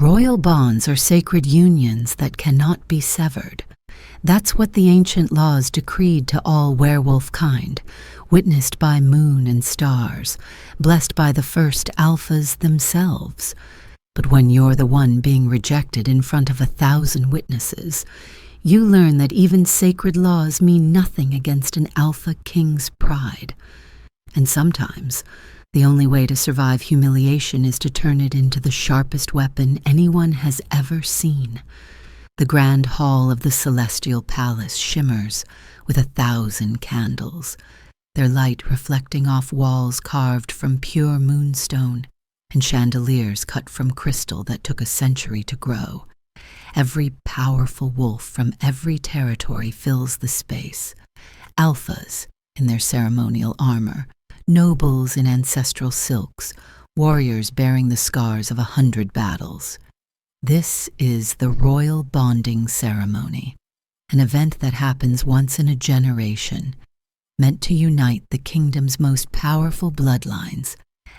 Royal bonds are sacred unions that cannot be severed. That's what the ancient laws decreed to all werewolf kind, witnessed by moon and stars, blessed by the first alphas themselves. But when you're the one being rejected in front of 1,000 witnesses, you learn that even sacred laws mean nothing against an alpha king's pride. And sometimes, the only way to survive humiliation is to turn it into the sharpest weapon anyone has ever seen. The grand hall of the celestial palace shimmers with 1,000 candles, their light reflecting off walls carved from pure moonstone and chandeliers cut from crystal that took a century to grow. Every powerful wolf from every territory fills the space. Alphas in their ceremonial armor, nobles in ancestral silks, warriors bearing the scars of 100 battles. This is the royal bonding ceremony, an event that happens once in a generation, meant to unite the kingdom's most powerful bloodlines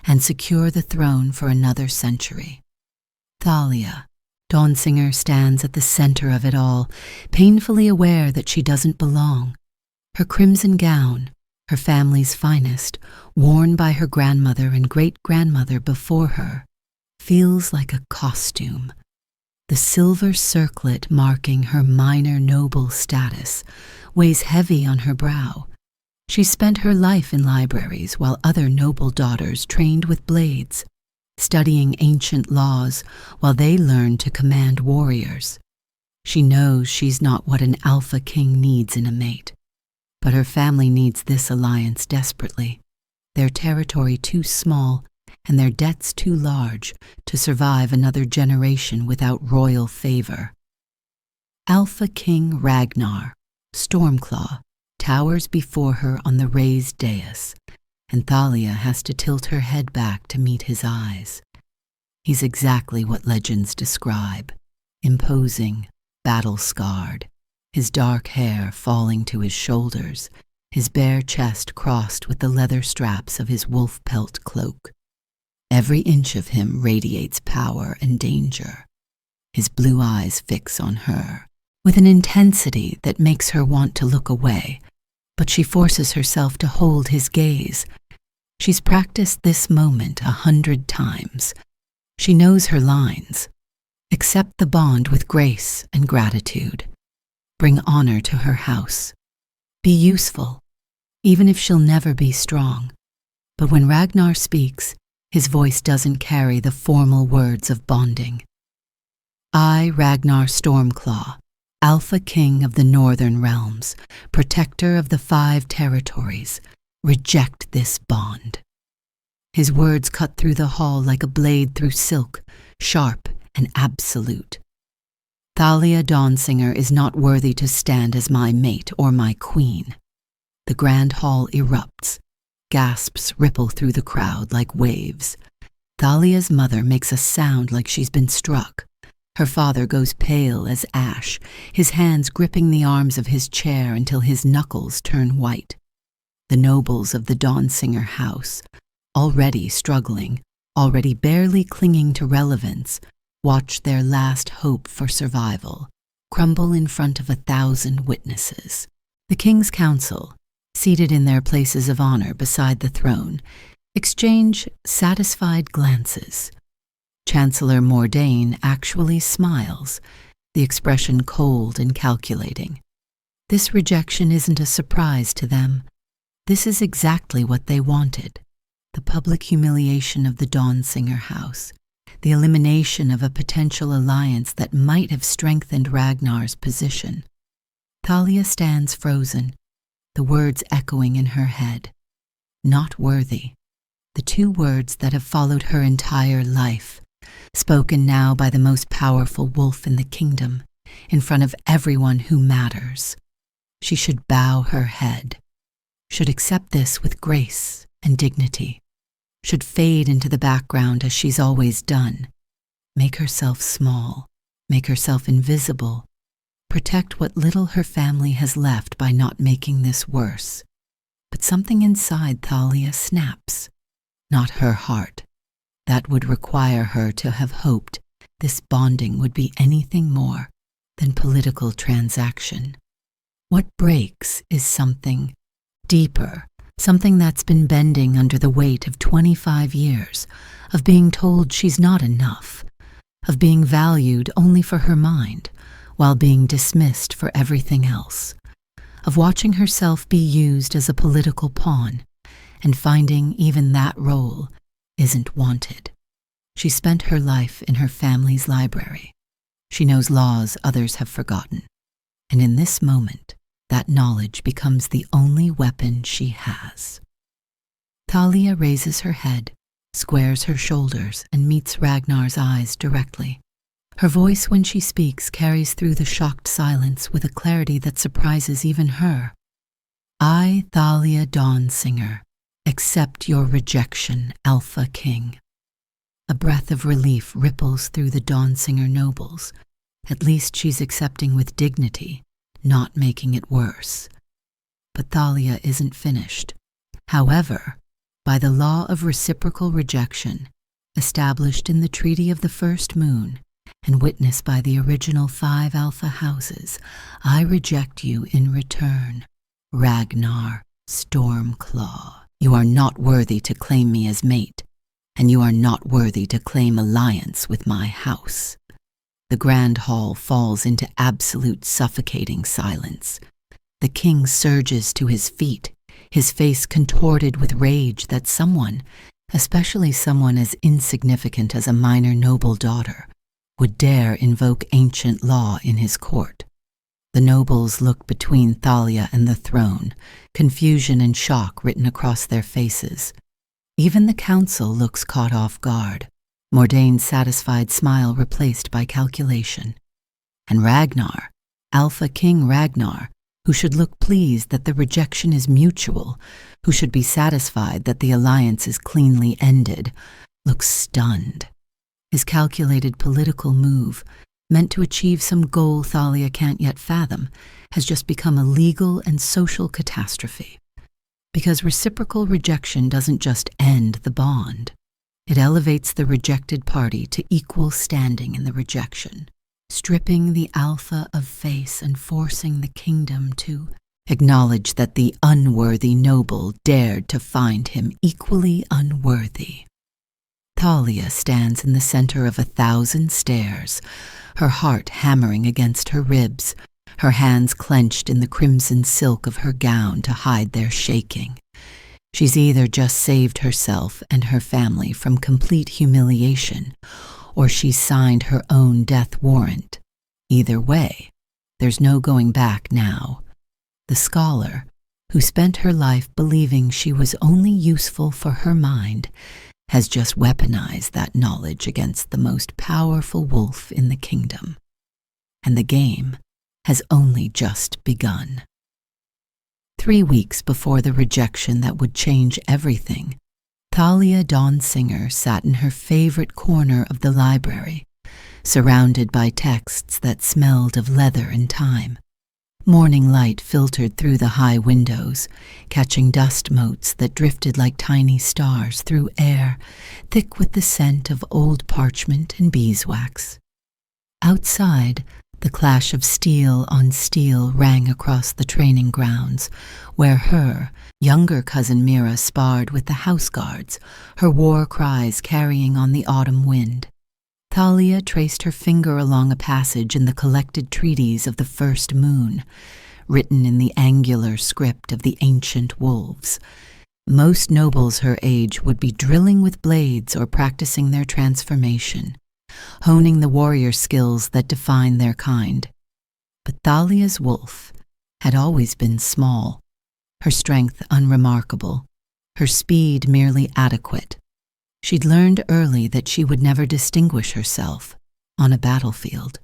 and secure the throne for another century. Thalia, Dawnsinger, stands at the center of it all, painfully aware that she doesn't belong. Her crimson gown, her family's finest, worn by her grandmother and great-grandmother before her, feels like a costume. The silver circlet marking her minor noble status weighs heavy on her brow. She spent her life in libraries while other noble daughters trained with blades, studying ancient laws while they learned to command warriors. She knows she's not what an alpha king needs in a mate. But her family needs this alliance desperately, their territory too small and their debts too large to survive another generation without royal favor. Alpha King Ragnar, Stormclaw, towers before her on the raised dais, and Thalia has to tilt her head back to meet his eyes. He's exactly what legends describe, imposing, battle-scarred, his dark hair falling to his shoulders, his bare chest crossed with the leather straps of his wolf pelt cloak. Every inch of him radiates power and danger. His blue eyes fix on her, with an intensity that makes her want to look away, but she forces herself to hold his gaze. She's practiced this moment 100 times. She knows her lines. Accept the bond with grace and gratitude. Bring honor to her house. Be useful, even if she'll never be strong. But when Ragnar speaks, his voice doesn't carry the formal words of bonding. I, Ragnar Stormclaw, Alpha King of the Northern Realms, protector of the 5 territories, reject this bond. His words cut through the hall like a blade through silk, sharp and absolute. Thalia Dawnsinger is not worthy to stand as my mate or my queen. The grand hall erupts. Gasps ripple through the crowd like waves. Thalia's mother makes a sound like she's been struck. Her father goes pale as ash, his hands gripping the arms of his chair until his knuckles turn white. The nobles of the Dawnsinger house, already struggling, already barely clinging to relevance, watch their last hope for survival crumble in front of 1,000 witnesses. The king's council, seated in their places of honor beside the throne, exchange satisfied glances. Chancellor Mordain actually smiles, the expression cold and calculating. This rejection isn't a surprise to them. This is exactly what they wanted. The public humiliation of the Dawnsinger house, the elimination of a potential alliance that might have strengthened Ragnar's position. Thalia stands frozen, the words echoing in her head. Not worthy. The 2 words that have followed her entire life, spoken now by the most powerful wolf in the kingdom, in front of everyone who matters. She should bow her head, should accept this with grace and dignity, should fade into the background as she's always done, make herself small, make herself invisible, protect what little her family has left by not making this worse. But something inside Thalia snaps. Not her heart. That would require her to have hoped, this bonding would be anything more than political transaction. What breaks is something deeper, something that's been bending under the weight of 25 years, of being told she's not enough, of being valued only for her mind, while being dismissed for everything else, of watching herself be used as a political pawn, and finding even that role isn't wanted. She spent her life in her family's library. She knows laws others have forgotten, and in this moment, that knowledge becomes the only weapon she has. Thalia raises her head, squares her shoulders, and meets Ragnar's eyes directly. Her voice when she speaks carries through the shocked silence with a clarity that surprises even her. I, Thalia Dawnsinger, accept your rejection, Alpha King. A breath of relief ripples through the Dawnsinger nobles. At least she's accepting with dignity, not making it worse. But Thalia isn't finished. However, by the law of reciprocal rejection, established in the Treaty of the First Moon, and witnessed by the original 5 Alpha houses, I reject you in return, Ragnar Stormclaw. You are not worthy to claim me as mate, and you are not worthy to claim alliance with my house. The grand hall falls into absolute suffocating silence. The king surges to his feet, his face contorted with rage that someone, especially someone as insignificant as a minor noble daughter, would dare invoke ancient law in his court. The nobles look between Thalia and the throne, confusion and shock written across their faces. Even the council looks caught off guard, Mordane's satisfied smile replaced by calculation. And Ragnar, Alpha King Ragnar, who should look pleased that the rejection is mutual, who should be satisfied that the alliance is cleanly ended, looks stunned. His calculated political move, meant to achieve some goal Thalia can't yet fathom, has just become a legal and social catastrophe. Because reciprocal rejection doesn't just end the bond. It elevates the rejected party to equal standing in the rejection, stripping the alpha of face and forcing the kingdom to acknowledge that the unworthy noble dared to find him equally unworthy. Thalia stands in the center of 1,000 stairs, her heart hammering against her ribs, her hands clenched in the crimson silk of her gown to hide their shaking. She's either just saved herself and her family from complete humiliation, or she's signed her own death warrant. Either way, there's no going back now. The scholar, who spent her life believing she was only useful for her mind, has just weaponized that knowledge against the most powerful wolf in the kingdom. And the game has only just begun. 3 weeks before the rejection that would change everything, Thalia Dawnsinger sat in her favorite corner of the library, surrounded by texts that smelled of leather and time. Morning light filtered through the high windows, catching dust motes that drifted like tiny stars through air thick with the scent of old parchment and beeswax. Outside, the clash of steel on steel rang across the training grounds, where her younger cousin Mira sparred with the house guards, her war cries carrying on the autumn wind. Thalia traced her finger along a passage in the collected treaties of the First Moon, written in the angular script of the ancient wolves. Most nobles her age would be drilling with blades or practicing their transformation, honing the warrior skills that define their kind. But Thalia's wolf had always been small, her strength unremarkable, her speed merely adequate. She'd learned early that she would never distinguish herself on a battlefield.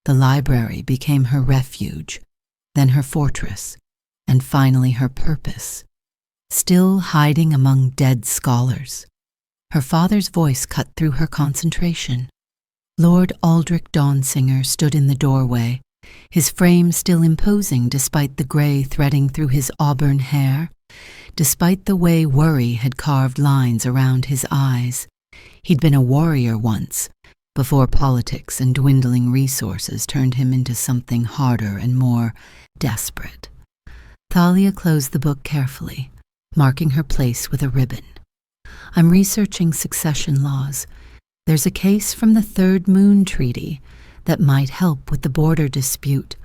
The library became her refuge, then her fortress, and finally her purpose. Still hiding among dead scholars, her father's voice cut through her concentration. Lord Aldrich Dawnsinger stood in the doorway, his frame still imposing despite the gray threading through his auburn hair, despite the way worry had carved lines around his eyes. He'd been a warrior once, before politics and dwindling resources turned him into something harder and more desperate. Thalia closed the book carefully, marking her place with a ribbon. I'm researching succession laws. There's a case from the Third Moon Treaty that might help with the border dispute.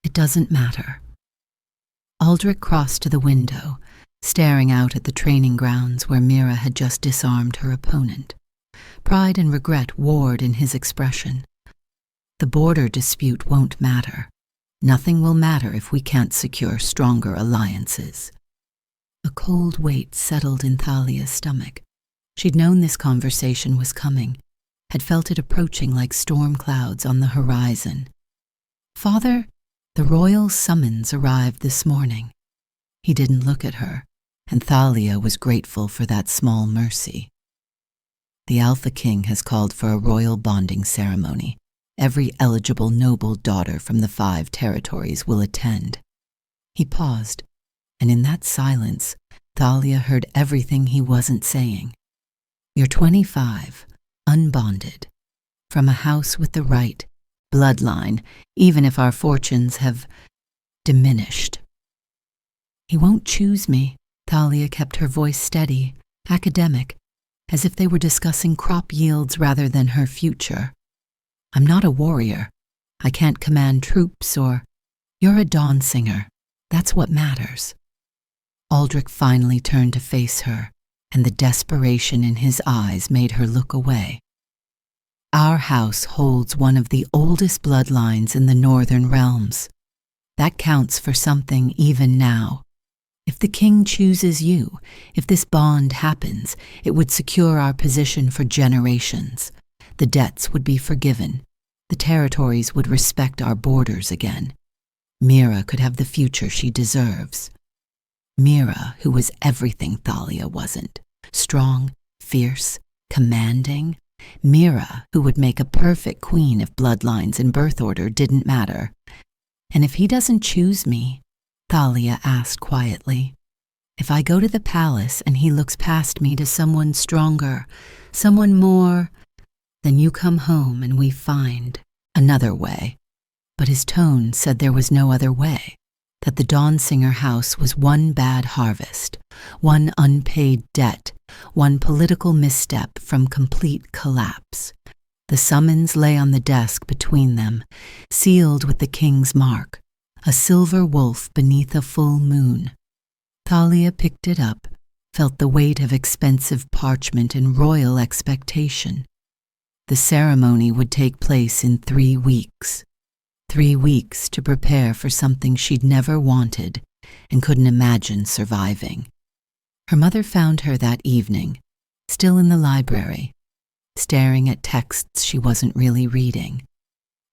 It doesn't matter. Aldrich crossed to the window, staring out at the training grounds where Mira had just disarmed her opponent. Pride and regret warred in his expression. The border dispute won't matter. Nothing will matter if we can't secure stronger alliances. A cold weight settled in Thalia's stomach. She'd known this conversation was coming, had felt it approaching like storm clouds on the horizon. Father, the royal summons arrived this morning. He didn't look at her, and Thalia was grateful for that small mercy. The Alpha King has called for a royal bonding ceremony. Every eligible noble daughter from the 5 territories will attend. He paused, and in that silence, Thalia heard everything he wasn't saying. You're 25, unbonded, from a house with the right bloodline, even if our fortunes have diminished. He won't choose me. Thalia kept her voice steady, academic, as if they were discussing crop yields rather than her future. I'm not a warrior. I can't command troops or... You're a dawn singer. That's what matters. Aldrich finally turned to face her, and the desperation in his eyes made her look away. Our house holds one of the oldest bloodlines in the northern realms. That counts for something even now. If the king chooses you, if this bond happens, it would secure our position for generations. The debts would be forgiven. The territories would respect our borders again. Mira could have the future she deserves. Mira, who was everything Thalia wasn't. Strong, fierce, commanding. Mira, who would make a perfect queen if bloodlines and birth order didn't matter. And if he doesn't choose me, Thalia asked quietly, if I go to the palace and he looks past me to someone stronger, someone more, then you come home and we find another way. But his tone said there was no other way, that the Dawnsinger house was one bad harvest, one unpaid debt, one political misstep from complete collapse. The summons lay on the desk between them, sealed with the king's mark, a silver wolf beneath a full moon. Thalia picked it up, felt the weight of expensive parchment and royal expectation. The ceremony would take place in 3 weeks. 3 weeks to prepare for something she'd never wanted and couldn't imagine surviving. Her mother found her that evening, still in the library, staring at texts she wasn't really reading.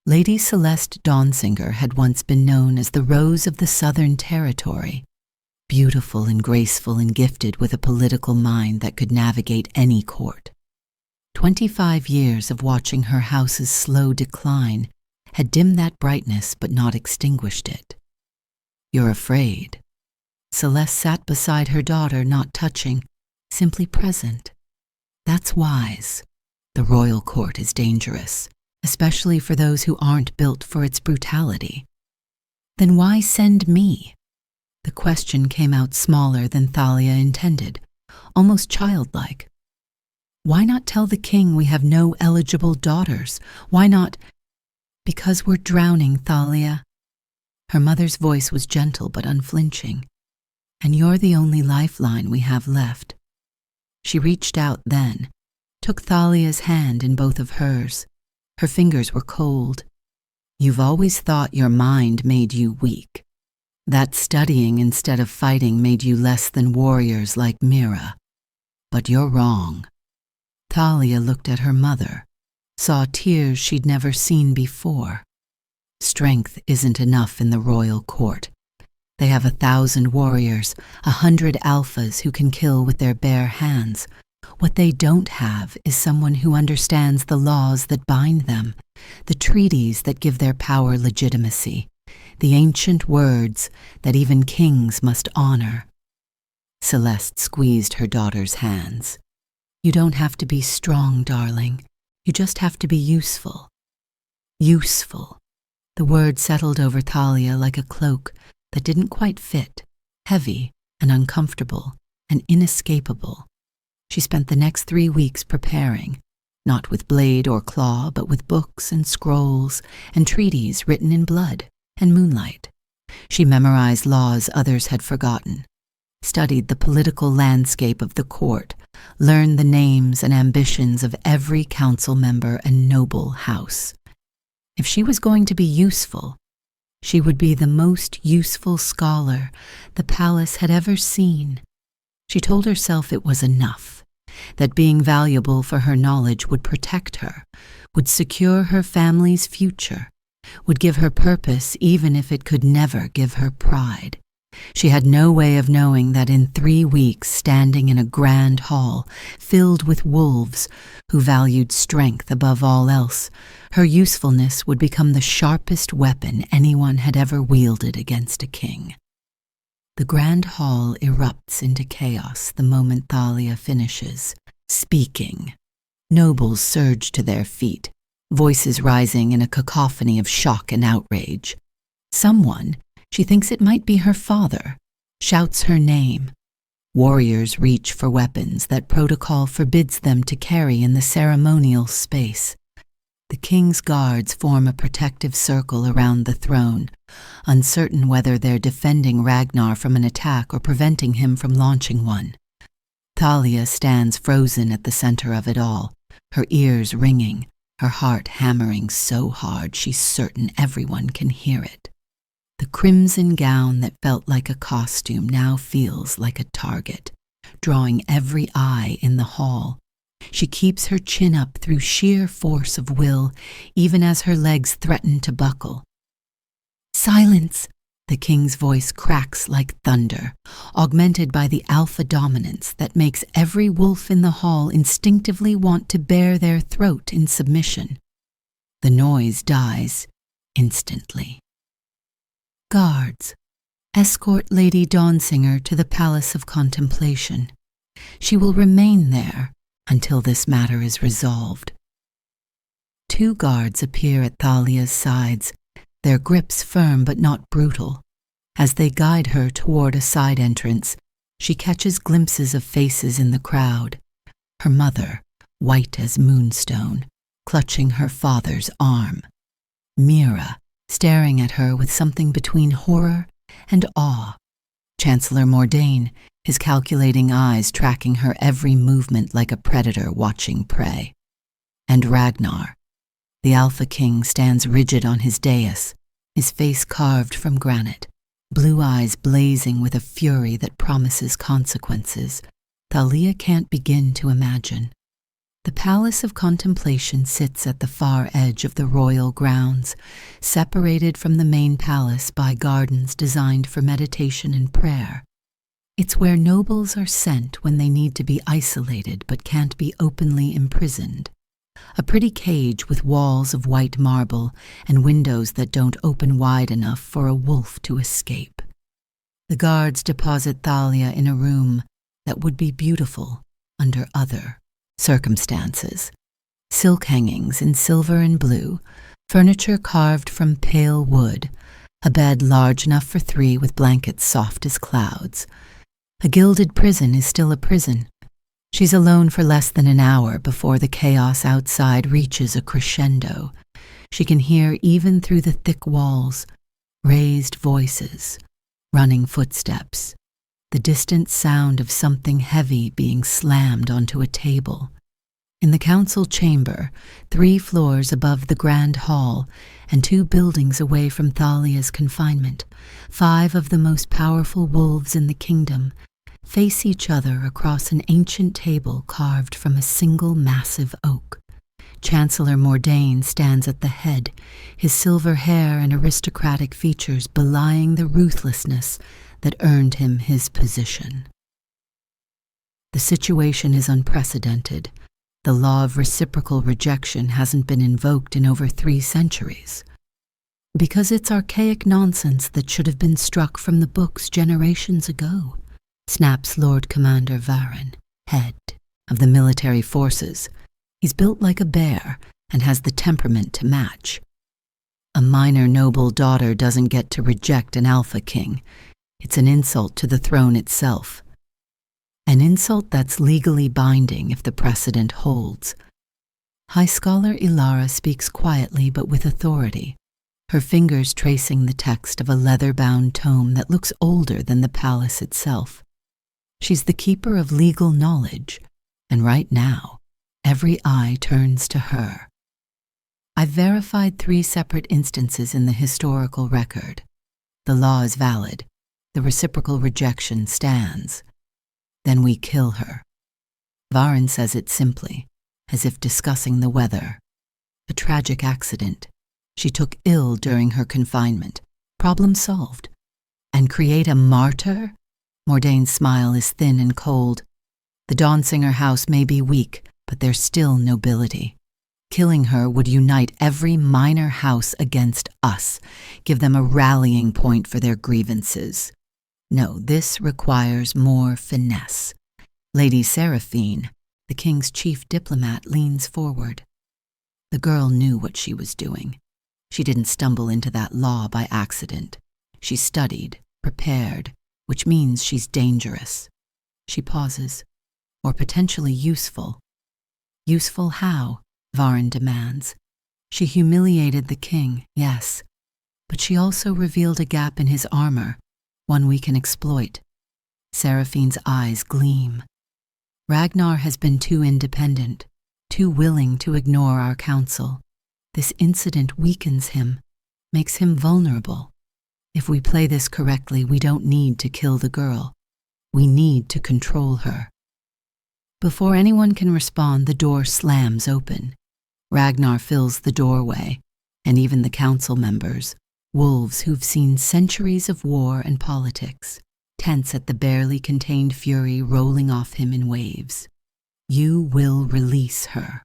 Lady Celeste Dawnsinger had once been known as the Rose of the Southern Territory, beautiful and graceful and gifted with a political mind that could navigate any court. 25 years of watching her house's slow decline had dimmed that brightness but not extinguished it. You're afraid. Celeste sat beside her daughter, not touching, simply present. That's wise. The royal court is dangerous, especially for those who aren't built for its brutality. Then why send me? The question came out smaller than Thalia intended, almost childlike. Why not tell the king we have no eligible daughters? Why not... Because we're drowning, Thalia. Her mother's voice was gentle but unflinching. And you're the only lifeline we have left. She reached out then, took Thalia's hand in both of hers. Her fingers were cold. You've always thought your mind made you weak. That studying instead of fighting made you less than warriors like Mira. But you're wrong. Thalia looked at her mother, saw tears she'd never seen before. Strength isn't enough in the royal court. They have 1,000 warriors, 100 alphas who can kill with their bare hands. What they don't have is someone who understands the laws that bind them, the treaties that give their power legitimacy, the ancient words that even kings must honor. Celeste squeezed her daughter's hands. You don't have to be strong, darling. You just have to be useful. Useful. The word settled over Thalia like a cloak that didn't quite fit, heavy and uncomfortable and inescapable. She spent the next 3 weeks preparing, not with blade or claw, but with books and scrolls and treaties written in blood and moonlight. She memorized laws others had forgotten, studied the political landscape of the court, learned the names and ambitions of every council member and noble house. If she was going to be useful, she would be the most useful scholar the palace had ever seen. She told herself it was enough, that being valuable for her knowledge would protect her, would secure her family's future, would give her purpose even if it could never give her pride. She had no way of knowing that in 3 weeks, standing in a grand hall filled with wolves who valued strength above all else, her usefulness would become the sharpest weapon anyone had ever wielded against a king. The grand hall erupts into chaos the moment Thalia finishes, speaking. Nobles surge to their feet, voices rising in a cacophony of shock and outrage. Someone, she thinks it might be her father, shouts her name. Warriors reach for weapons that protocol forbids them to carry in the ceremonial space. The king's guards form a protective circle around the throne, uncertain whether they're defending Ragnar from an attack or preventing him from launching one. Thalia stands frozen at the center of it all, her ears ringing, her heart hammering so hard she's certain everyone can hear it. The crimson gown that felt like a costume now feels like a target, drawing every eye in the hall. She keeps her chin up through sheer force of will, even as her legs threaten to buckle. "Silence!" The king's voice cracks like thunder, augmented by the alpha dominance that makes every wolf in the hall instinctively want to bare their throat in submission. The noise dies instantly. Guards, escort Lady Dawnsinger to the Palace of Contemplation. She will remain there until this matter is resolved. 2 guards appear at Thalia's sides, their grips firm but not brutal. As they guide her toward a side entrance, she catches glimpses of faces in the crowd. Her mother, white as moonstone, clutching her father's arm. Mira, staring at her with something between horror and awe. Chancellor Mordain, his calculating eyes tracking her every movement like a predator watching prey. And Ragnar. The Alpha King stands rigid on his dais, his face carved from granite, blue eyes blazing with a fury that promises consequences Thalia can't begin to imagine. The Palace of Contemplation sits at the far edge of the royal grounds, separated from the main palace by gardens designed for meditation and prayer. It's where nobles are sent when they need to be isolated but can't be openly imprisoned. A pretty cage with walls of white marble and windows that don't open wide enough for a wolf to escape. The guards deposit Thalia in a room that would be beautiful under other circumstances. Silk hangings in silver and blue, furniture carved from pale wood, a bed large enough for 3 with blankets soft as clouds. A gilded prison is still a prison. She's alone for less than an hour before the chaos outside reaches a crescendo. She can hear even through the thick walls, raised voices, running footsteps, the distant sound of something heavy being slammed onto a table. In the council chamber, 3 floors above the grand hall and 2 buildings away from Thalia's confinement, 5 of the most powerful wolves in the kingdom face each other across an ancient table carved from a single massive oak. Chancellor Mordain stands at the head, his silver hair and aristocratic features belying the ruthlessness that earned him his position. The situation is unprecedented. The law of reciprocal rejection hasn't been invoked in over 3 centuries. Because it's archaic nonsense that should have been struck from the books generations ago, snaps Lord Commander Varen, head of the military forces. He's built like a bear and has the temperament to match. A minor noble daughter doesn't get to reject an alpha king. It's an insult to the throne itself. An insult that's legally binding if the precedent holds. High Scholar Ilara speaks quietly but with authority, her fingers tracing the text of a leather-bound tome that looks older than the palace itself. She's the keeper of legal knowledge, and right now, every eye turns to her. I've verified 3 separate instances in the historical record. The law is valid. The reciprocal rejection stands. Then we kill her. Varin says it simply, as if discussing the weather. A tragic accident. She took ill during her confinement. Problem solved. And create a martyr? Mordane's smile is thin and cold. The Dawnsinger house may be weak, but there's still nobility. Killing her would unite every minor house against us, give them a rallying point for their grievances. No, this requires more finesse. Lady Seraphine, the king's chief diplomat, leans forward. The girl knew what she was doing. She didn't stumble into that law by accident. She studied, prepared, which means she's dangerous. She pauses. Or potentially useful. Useful how? Varin demands. She humiliated the king, yes, but she also revealed a gap in his armor, one we can exploit. Seraphine's eyes gleam. Ragnar has been too independent, too willing to ignore our counsel. This incident weakens him, makes him vulnerable. If we play this correctly, we don't need to kill the girl. We need to control her. Before anyone can respond, the door slams open. Ragnar fills the doorway, and even the council members, wolves who've seen centuries of war and politics, tense at the barely contained fury rolling off him in waves. You will release her.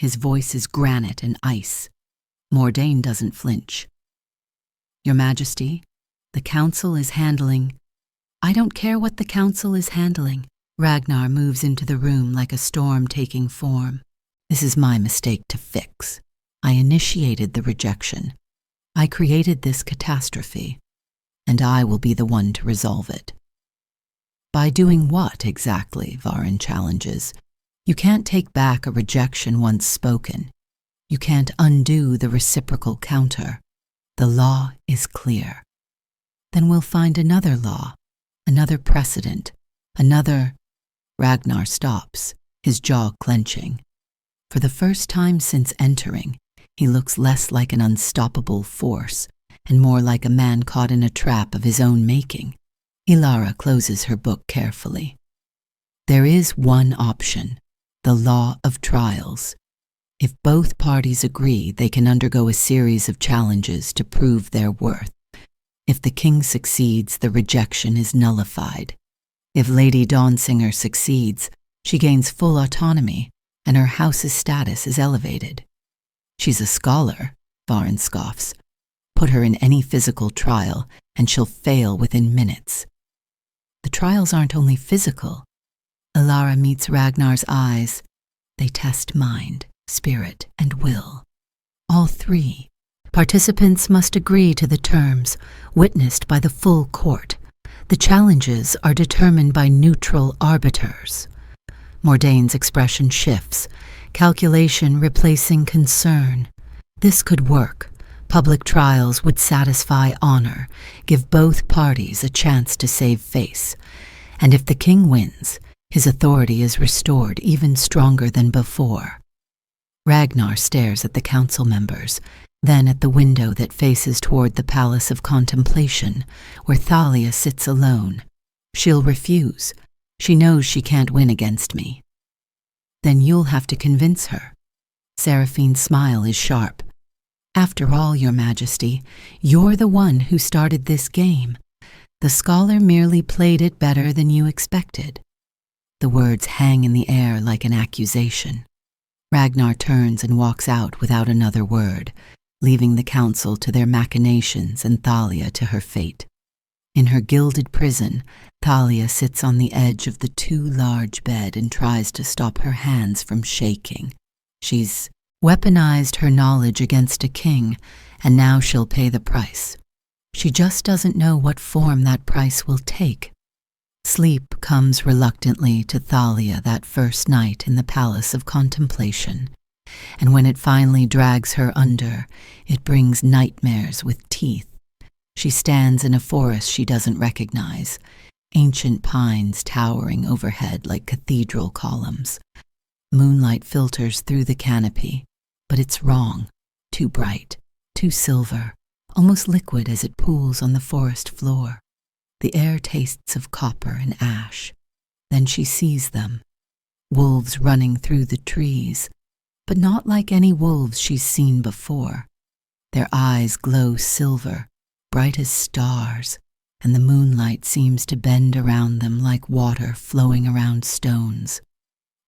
His voice is granite and ice. Mordane doesn't flinch. Your Majesty, the council is handling... I don't care what the council is handling. Ragnar moves into the room like a storm taking form. This is my mistake to fix. I initiated the rejection. I created this catastrophe, and I will be the one to resolve it. By doing what exactly? Varin challenges. You can't take back a rejection once spoken. You can't undo the reciprocal counter. The law is clear. Then we'll find another law, another precedent, another... Ragnar stops, his jaw clenching. For the first time since entering, he looks less like an unstoppable force and more like a man caught in a trap of his own making. Ilara closes her book carefully. There is one option, the law of trials. If both parties agree, they can undergo a series of challenges to prove their worth. If the king succeeds, the rejection is nullified. If Lady Dawnsinger succeeds, she gains full autonomy, and her house's status is elevated. She's a scholar, Varin scoffs. Put her in any physical trial, and she'll fail within minutes. The trials aren't only physical. Ilara meets Ragnar's eyes. They test mind, spirit, and will. All 3. Participants must agree to the terms, witnessed by the full court. The challenges are determined by neutral arbiters. Mordane's expression shifts, calculation replacing concern. This could work. Public trials would satisfy honor, give both parties a chance to save face. And if the king wins, his authority is restored even stronger than before. Ragnar stares at the council members, then at the window that faces toward the Palace of Contemplation, where Thalia sits alone. She'll refuse. She knows she can't win against me. Then you'll have to convince her. Seraphine's smile is sharp. After all, Your Majesty, you're the one who started this game. The scholar merely played it better than you expected. The words hang in the air like an accusation. Ragnar turns and walks out without another word, leaving the council to their machinations and Thalia to her fate. In her gilded prison, Thalia sits on the edge of the too large bed and tries to stop her hands from shaking. She's weaponized her knowledge against a king, and now she'll pay the price. She just doesn't know what form that price will take. Sleep comes reluctantly to Thalia that first night in the Palace of Contemplation, and when it finally drags her under, it brings nightmares with teeth. She stands in a forest she doesn't recognize, ancient pines towering overhead like cathedral columns. Moonlight filters through the canopy, but it's wrong, too bright, too silver, almost liquid as it pools on the forest floor. The air tastes of copper and ash. Then she sees them, wolves running through the trees, but not like any wolves she's seen before. Their eyes glow silver, bright as stars, and the moonlight seems to bend around them like water flowing around stones.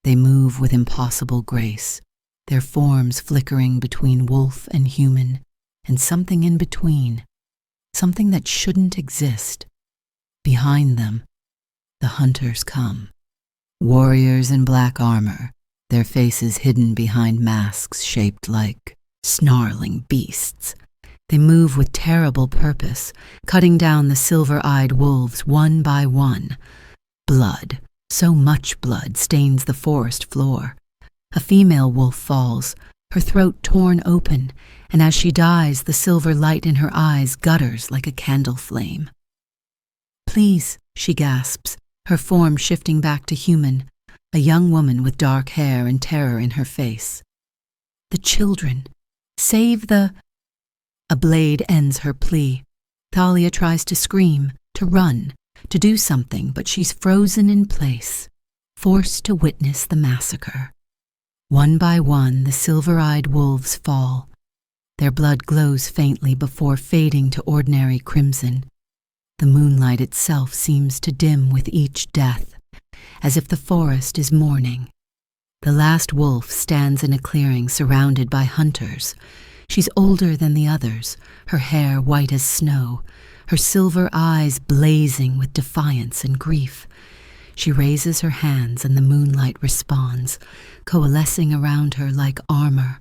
They move with impossible grace, their forms flickering between wolf and human, and something in between, something that shouldn't exist. Behind them, the hunters come. Warriors in black armor, their faces hidden behind masks shaped like snarling beasts. They move with terrible purpose, cutting down the silver-eyed wolves one by one. Blood, so much blood, stains the forest floor. A female wolf falls, her throat torn open, and as she dies, the silver light in her eyes gutters like a candle flame. "Please," she gasps, her form shifting back to human, a young woman with dark hair and terror in her face. "The children. Save the—" A blade ends her plea. Thalia tries to scream, to run, to do something, but she's frozen in place, forced to witness the massacre. One by one, the silver-eyed wolves fall. Their blood glows faintly before fading to ordinary crimson. The moonlight itself seems to dim with each death, as if the forest is mourning. The last wolf stands in a clearing surrounded by hunters. She's older than the others, her hair white as snow, her silver eyes blazing with defiance and grief. She raises her hands and the moonlight responds, coalescing around her like armor,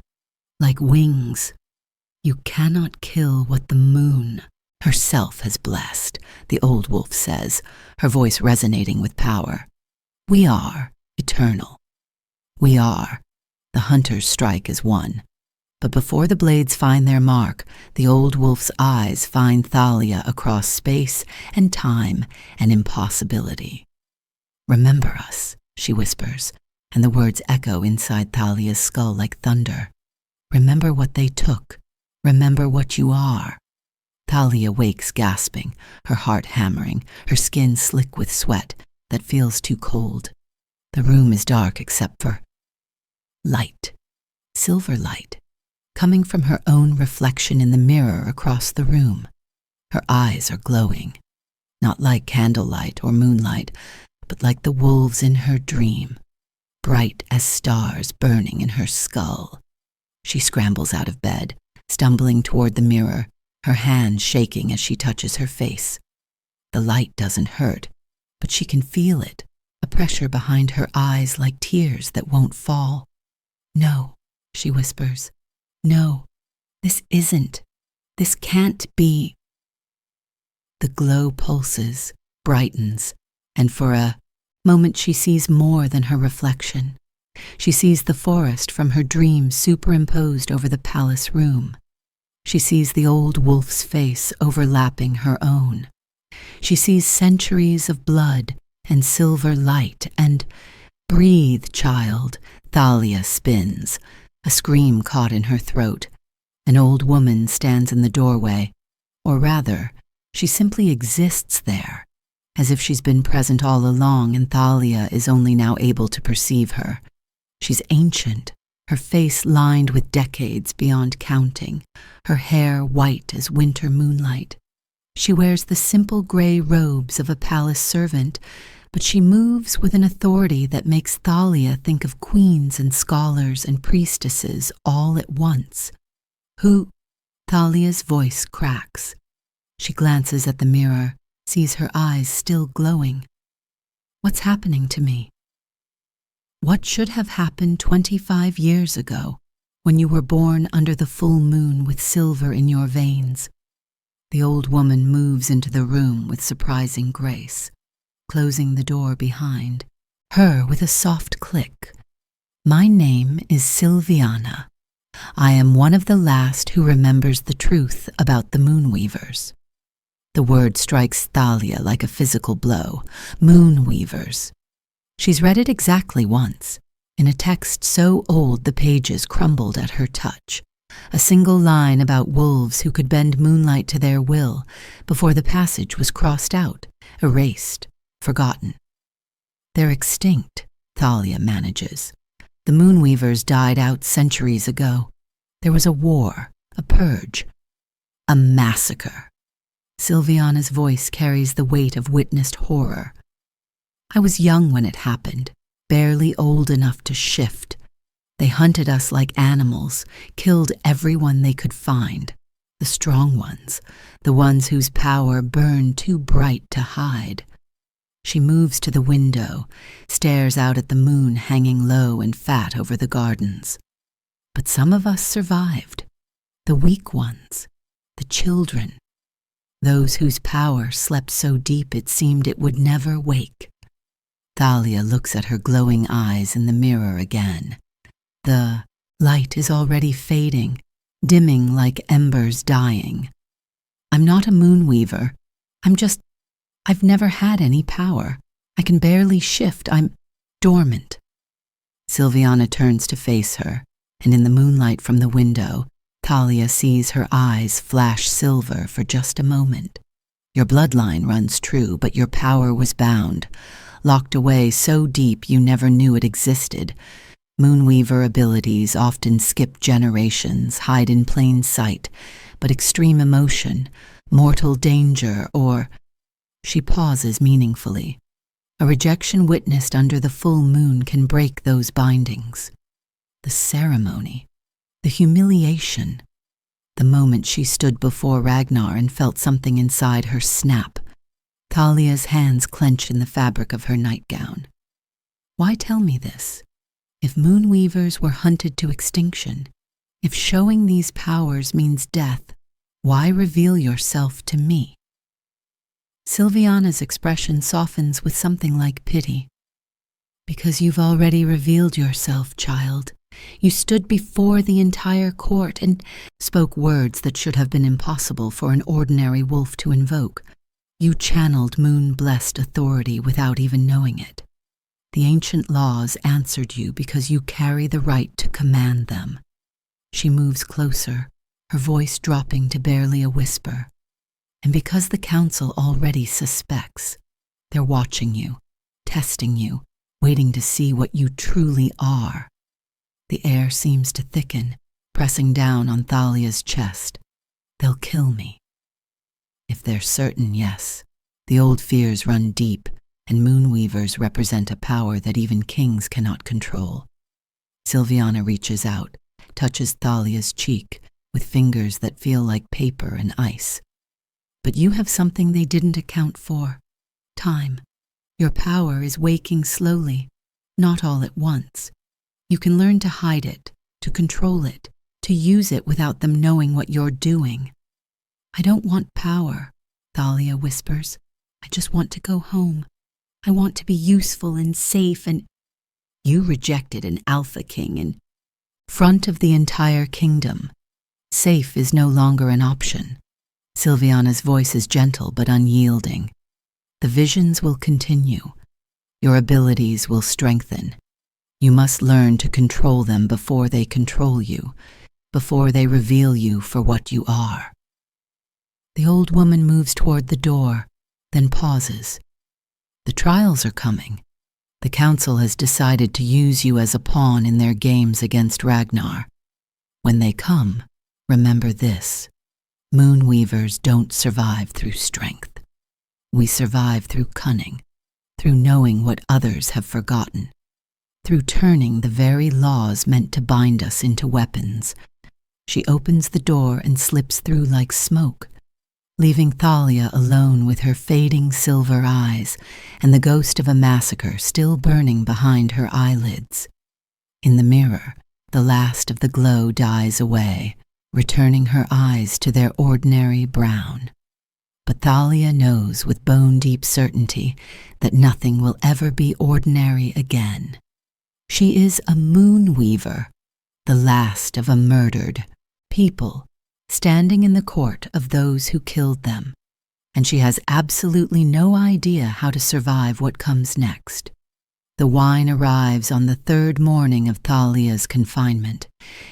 like wings. "You cannot kill what the moon herself has blessed," the old wolf says, her voice resonating with power. "We are eternal. We are." The hunters strike as one. But before the blades find their mark, the old wolf's eyes find Thalia across space and time and impossibility. "Remember us," she whispers, and the words echo inside Thalia's skull like thunder. "Remember what they took. Remember what you are." Thalia wakes gasping, her heart hammering, her skin slick with sweat that feels too cold. The room is dark except for light, silver light, coming from her own reflection in the mirror across the room. Her eyes are glowing, not like candlelight or moonlight, but like the wolves in her dream, bright as stars burning in her skull. She scrambles out of bed, stumbling toward the mirror, her hand shaking as she touches her face. The light doesn't hurt, but she can feel it, a pressure behind her eyes like tears that won't fall. "No," she whispers. "No, this isn't. This can't be." The glow pulses, brightens, and for a moment she sees more than her reflection. She sees the forest from her dream superimposed over the palace room. She sees the old wolf's face overlapping her own. She sees centuries of blood and silver light and, "Breathe, child," Thalia spins, a scream caught in her throat. An old woman stands in the doorway, or rather, she simply exists there, as if she's been present all along and Thalia is only now able to perceive her. She's ancient, her face lined with decades beyond counting, her hair white as winter moonlight. She wears the simple gray robes of a palace servant, but she moves with an authority that makes Thalia think of queens and scholars and priestesses all at once. "Who?" Thalia's voice cracks. She glances at the mirror, sees her eyes still glowing. "What's happening to me?" What should have happened 25 years ago, when you were born under the full moon with silver in your veins? The old woman moves into the room with surprising grace, closing the door behind her with a soft click. My name is Silviana. I am one of the last who remembers the truth about the Moonweavers. The word strikes Thalia like a physical blow. Moonweavers. She's read it exactly once, in a text so old the pages crumbled at her touch. A single line about wolves who could bend moonlight to their will before the passage was crossed out, erased, forgotten. They're extinct, Thalia manages. The Moonweavers died out centuries ago. There was a war, a purge, a massacre. Silviana's voice carries the weight of witnessed horror. I was young when it happened, barely old enough to shift. They hunted us like animals, killed everyone they could find. The strong ones, the ones whose power burned too bright to hide. She moves to the window, stares out at the moon hanging low and fat over the gardens. But some of us survived. The weak ones, the children, those whose power slept so deep it seemed it would never wake. Thalia looks at her glowing eyes in the mirror again. The light is already fading, dimming like embers dying. I'm not a Moonweaver. I've never had any power. I can barely shift. I'm dormant. Silviana turns to face her, and in the moonlight from the window, Thalia sees her eyes flash silver for just a moment. Your bloodline runs true, but your power was bound, locked away so deep you never knew it existed. Moonweaver abilities often skip generations, hide in plain sight, but extreme emotion, mortal danger, or... She pauses meaningfully. A rejection witnessed under the full moon can break those bindings. The ceremony, the humiliation, the moment she stood before Ragnar and felt something inside her snap. Thalia's hands clench in the fabric of her nightgown. Why tell me this? If Moonweavers were hunted to extinction, if showing these powers means death, why reveal yourself to me? Silviana's expression softens with something like pity. Because you've already revealed yourself, child. You stood before the entire court and spoke words that should have been impossible for an ordinary wolf to invoke. You channeled moon-blessed authority without even knowing it. The ancient laws answered you because you carry the right to command them. She moves closer, her voice dropping to barely a whisper. And because the council already suspects, they're watching you, testing you, waiting to see what you truly are. The air seems to thicken, pressing down on Thalia's chest. They'll kill me. If they're certain, yes. The old fears run deep, and Moonweavers represent a power that even kings cannot control. Silviana reaches out, touches Thalia's cheek with fingers that feel like paper and ice. But you have something they didn't account for. Time. Your power is waking slowly, not all at once. You can learn to hide it, to control it, to use it without them knowing what you're doing. I don't want power, Thalia whispers. I just want to go home. I want to be useful and safe, and you rejected an Alpha King in front of the entire kingdom. Safe is no longer an option. Silviana's voice is gentle but unyielding. The visions will continue. Your abilities will strengthen. You must learn to control them before they control you, before they reveal you for what you are. The old woman moves toward the door, then pauses. The trials are coming. The council has decided to use you as a pawn in their games against Ragnar. When they come, remember this. Moonweavers don't survive through strength. We survive through cunning, through knowing what others have forgotten, through turning the very laws meant to bind us into weapons. She opens the door and slips through like smoke, leaving Thalia alone with her fading silver eyes and the ghost of a massacre still burning behind her eyelids. In the mirror, the last of the glow dies away, returning her eyes to their ordinary brown. But Thalia knows with bone-deep certainty that nothing will ever be ordinary again. She is a moon weaver, the last of a murdered people, standing in the court of those who killed them, and she has absolutely no idea how to survive what comes next. The wine arrives on the third morning of Thalia's confinement,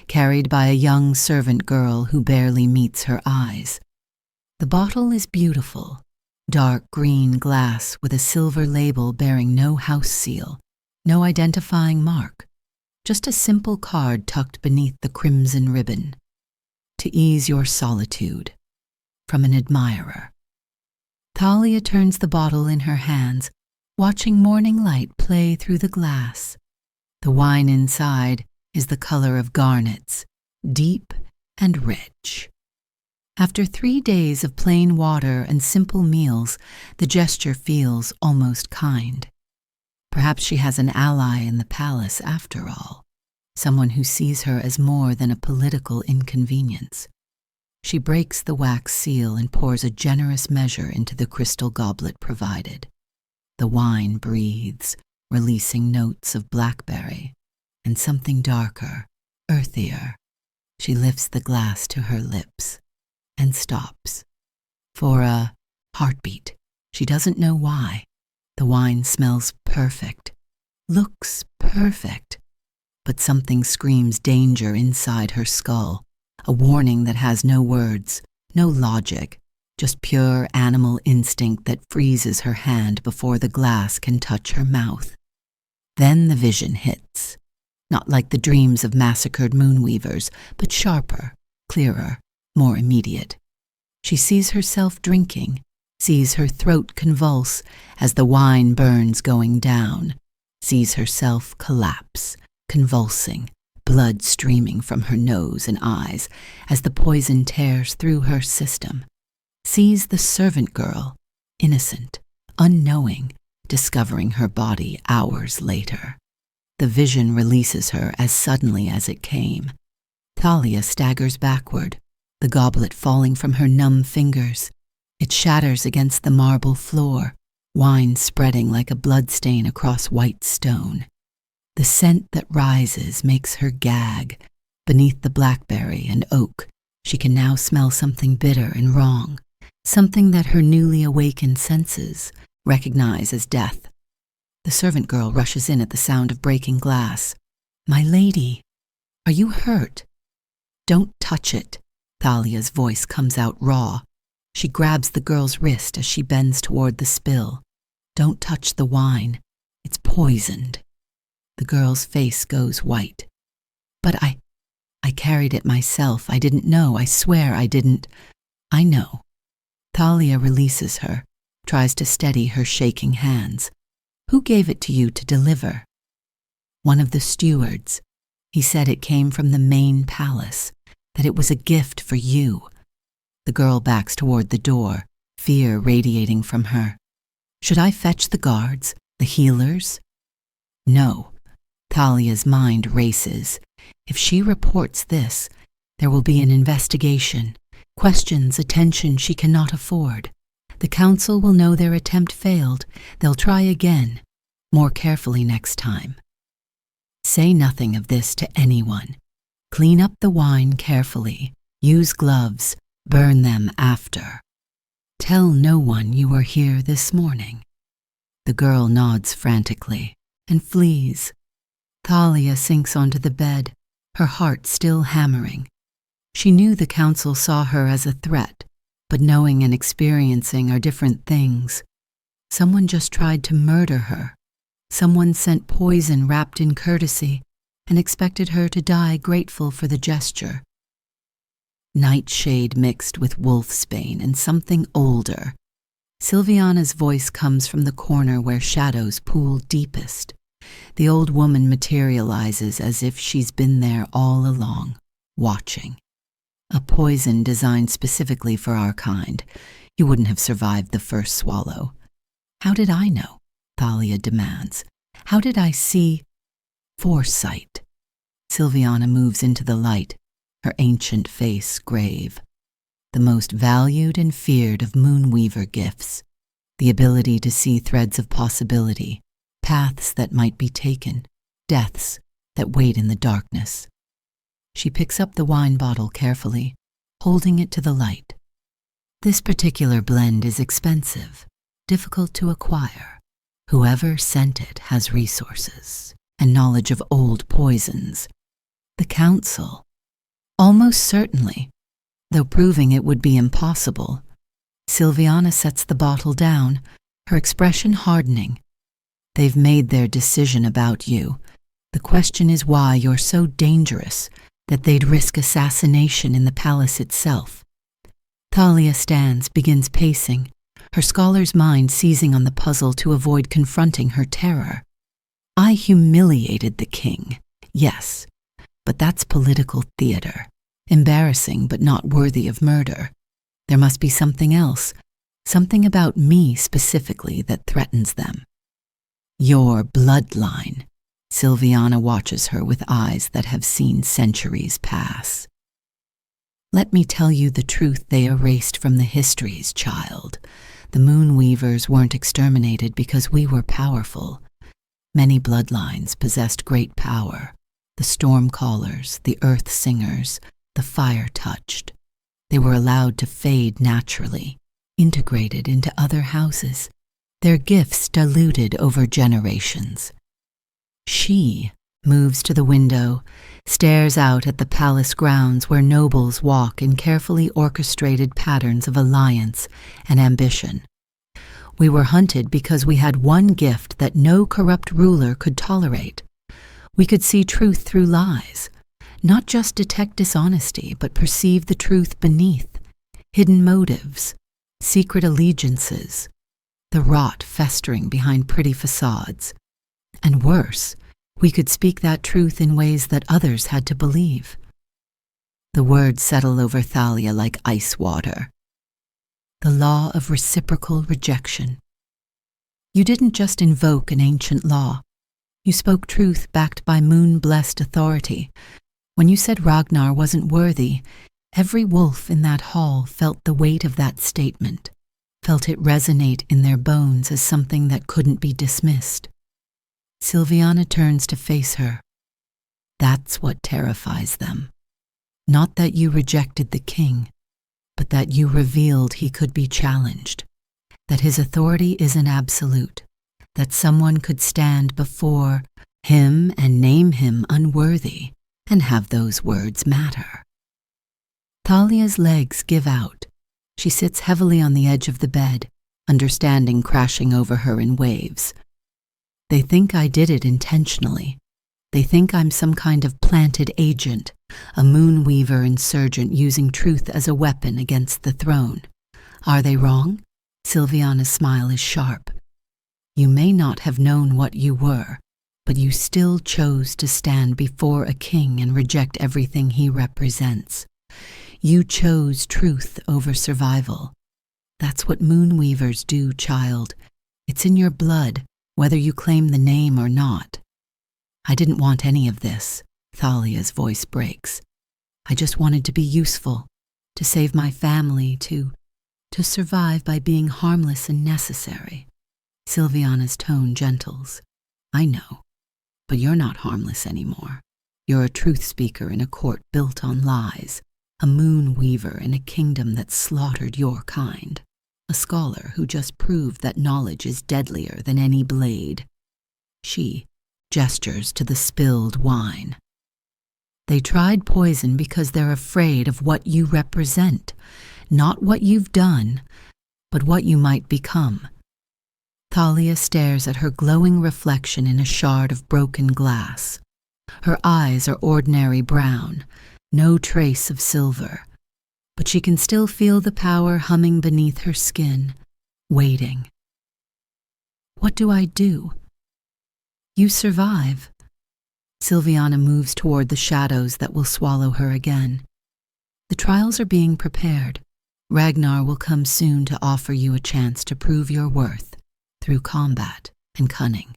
carried by a young servant girl who barely meets her eyes. The bottle is beautiful, dark green glass with a silver label bearing no house seal, no identifying mark, just a simple card tucked beneath the crimson ribbon. To ease your solitude, from an admirer. Thalia turns the bottle in her hands, watching morning light play through the glass. The wine inside is the color of garnets, deep and rich. After 3 days of plain water and simple meals, the gesture feels almost kind. Perhaps she has an ally in the palace after all, someone who sees her as more than a political inconvenience. She breaks the wax seal and pours a generous measure into the crystal goblet provided. The wine breathes, releasing notes of blackberry and something darker, earthier. She lifts the glass to her lips and stops. For a heartbeat, she doesn't know why. The wine smells perfect, looks perfect, but something screams danger inside her skull, a warning that has no words, no logic, just pure animal instinct that freezes her hand before the glass can touch her mouth. Then the vision hits, not like the dreams of massacred moonweavers, but sharper, clearer, more immediate. She sees herself drinking, sees her throat convulse as the wine burns going down, sees herself collapse, convulsing, blood streaming from her nose and eyes as the poison tears through her system, sees the servant girl, innocent, unknowing, discovering her body hours later. The vision releases her as suddenly as it came. Thalia staggers backward, the goblet falling from her numb fingers. It shatters against the marble floor, wine spreading like a bloodstain across white stone. The scent that rises makes her gag. Beneath the blackberry and oak, she can now smell something bitter and wrong, something that her newly awakened senses recognize as death. The servant girl rushes in at the sound of breaking glass. "My lady, are you hurt?" "Don't touch it." Thalia's voice comes out raw. She grabs the girl's wrist as she bends toward the spill. "Don't touch the wine. It's poisoned." The girl's face goes white. "But I carried it myself. I didn't know. I swear I didn't." "I know." Thalia releases her, tries to steady her shaking hands. "Who gave it to you to deliver?" "One of the stewards. He said it came from the main palace, that it was a gift for you." The girl backs toward the door, fear radiating from her. "Should I fetch the guards, the healers?" "No." Thalia's mind races. If she reports this, there will be an investigation, questions, attention she cannot afford. The council will know their attempt failed. They'll try again, more carefully next time. Say nothing of this to anyone. Clean up the wine carefully. Use gloves. Burn them after. Tell no one you were here this morning. The girl nods frantically and flees. Thalia sinks onto the bed, her heart still hammering. She knew the council saw her as a threat, but knowing and experiencing are different things. Someone just tried to murder her. Someone sent poison wrapped in courtesy and expected her to die grateful for the gesture. Nightshade mixed with wolfsbane and something older. Silviana's voice comes from the corner where shadows pool deepest. The old woman materializes as if she's been there all along, watching. A poison designed specifically for our kind. You wouldn't have survived the first swallow. How did I know? Thalia demands. How did I see? Foresight. Silviana moves into the light, her ancient face grave. The most valued and feared of Moonweaver gifts. The ability to see threads of possibility, paths that might be taken, deaths that wait in the darkness. She picks up the wine bottle carefully, holding it to the light. This particular blend is expensive, difficult to acquire. Whoever sent it has resources and knowledge of old poisons. The Council, almost certainly, though proving it would be impossible. Silviana sets the bottle down, her expression hardening. They've made their decision about you. The question is why you're so dangerous that they'd risk assassination in the palace itself. Thalia stands, begins pacing, her scholar's mind seizing on the puzzle to avoid confronting her terror. I humiliated the king, yes, but that's political theater. Embarrassing but not worthy of murder. There must be something else, something about me specifically that threatens them. Your bloodline. Silviana watches her with eyes that have seen centuries pass. Let me tell you the truth they erased from the histories, child. The Moonweavers weren't exterminated because we were powerful. Many bloodlines possessed great power. The Stormcallers, the Earth Singers, the Fire-Touched. They were allowed to fade naturally, integrated into other houses, their gifts diluted over generations. She moves to the window, stares out at the palace grounds where nobles walk in carefully orchestrated patterns of alliance and ambition. We were hunted because we had one gift that no corrupt ruler could tolerate. We could see truth through lies, not just detect dishonesty, but perceive the truth beneath, hidden motives, secret allegiances, the rot festering behind pretty facades. And worse, we could speak that truth in ways that others had to believe. The words settle over Thalia like ice water. The law of reciprocal rejection. You didn't just invoke an ancient law. You spoke truth backed by moon-blessed authority. When you said Ragnar wasn't worthy, every wolf in that hall felt the weight of that statement, felt it resonate in their bones as something that couldn't be dismissed. Silviana turns to face her. That's what terrifies them. Not that you rejected the king, but that you revealed he could be challenged, that his authority isn't absolute, that someone could stand before him and name him unworthy and have those words matter. Thalia's legs give out. She sits heavily on the edge of the bed, understanding crashing over her in waves. They think I did it intentionally. They think I'm some kind of planted agent, a Moonweaver insurgent using truth as a weapon against the throne. Are they wrong? Silviana's smile is sharp. You may not have known what you were, but you still chose to stand before a king and reject everything he represents. You chose truth over survival. That's what Moonweavers do, child. It's in your blood, whether you claim the name or not. I didn't want any of this. Thalia's voice breaks. I just wanted to be useful, to save my family, to survive by being harmless and necessary. Silviana's tone gentles. I know, but you're not harmless anymore. You're a truth speaker in a court built on lies, a Moonweaver in a kingdom that slaughtered your kind. A scholar who just proved that knowledge is deadlier than any blade. She gestures to the spilled wine. They tried poison because they're afraid of what you represent, not what you've done, but what you might become. Thalia stares at her glowing reflection in a shard of broken glass. Her eyes are ordinary brown, no trace of silver. But she can still feel the power humming beneath her skin, waiting. What do I do? You survive. Silviana moves toward the shadows that will swallow her again. The trials are being prepared. Ragnar will come soon to offer you a chance to prove your worth through combat and cunning.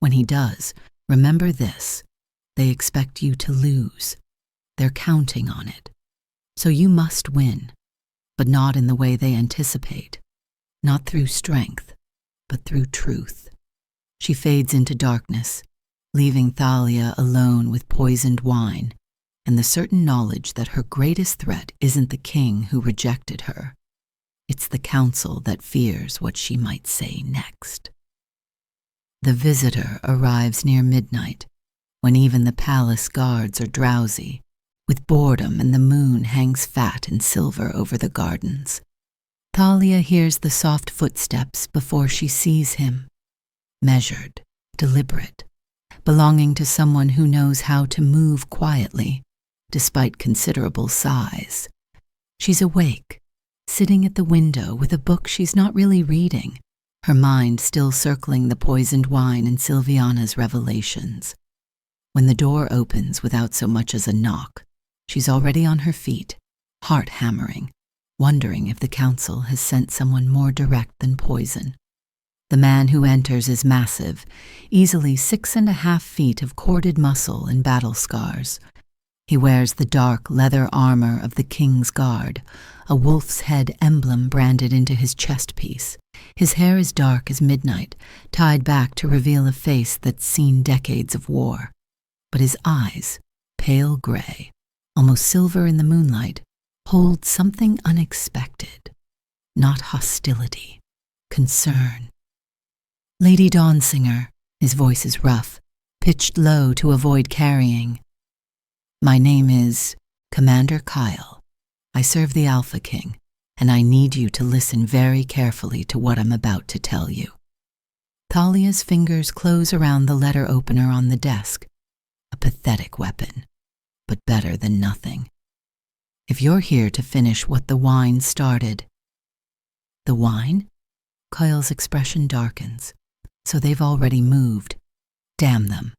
When he does, remember this: they expect you to lose. They're counting on it. So you must win, but not in the way they anticipate. Not through strength, but through truth. She fades into darkness, leaving Thalia alone with poisoned wine and the certain knowledge that her greatest threat isn't the king who rejected her. It's the council that fears what she might say next. The visitor arrives near midnight, when even the palace guards are drowsy, with boredom, and the moon hangs fat and silver over the gardens. Thalia hears the soft footsteps before she sees him. Measured, deliberate, belonging to someone who knows how to move quietly, despite considerable size. She's awake, sitting at the window with a book she's not really reading, her mind still circling the poisoned wine and Silviana's revelations. When the door opens without so much as a knock, she's already on her feet, heart hammering, wondering if the council has sent someone more direct than poison. The man who enters is massive, easily 6.5 feet of corded muscle and battle scars. He wears the dark leather armor of the King's Guard, a wolf's head emblem branded into his chest piece. His hair is dark as midnight, tied back to reveal a face that's seen decades of war. But his eyes, pale gray, almost silver in the moonlight, hold something unexpected. Not hostility, concern. Lady Dawnsinger, his voice is rough, pitched low to avoid carrying. My name is Commander Kyle. I serve the Alpha King, and I need you to listen very carefully to what I'm about to tell you. Thalia's fingers close around the letter opener on the desk, a pathetic weapon, but better than nothing. If you're here to finish what the wine started— The wine? Kyle's expression darkens. So they've already moved. Damn them.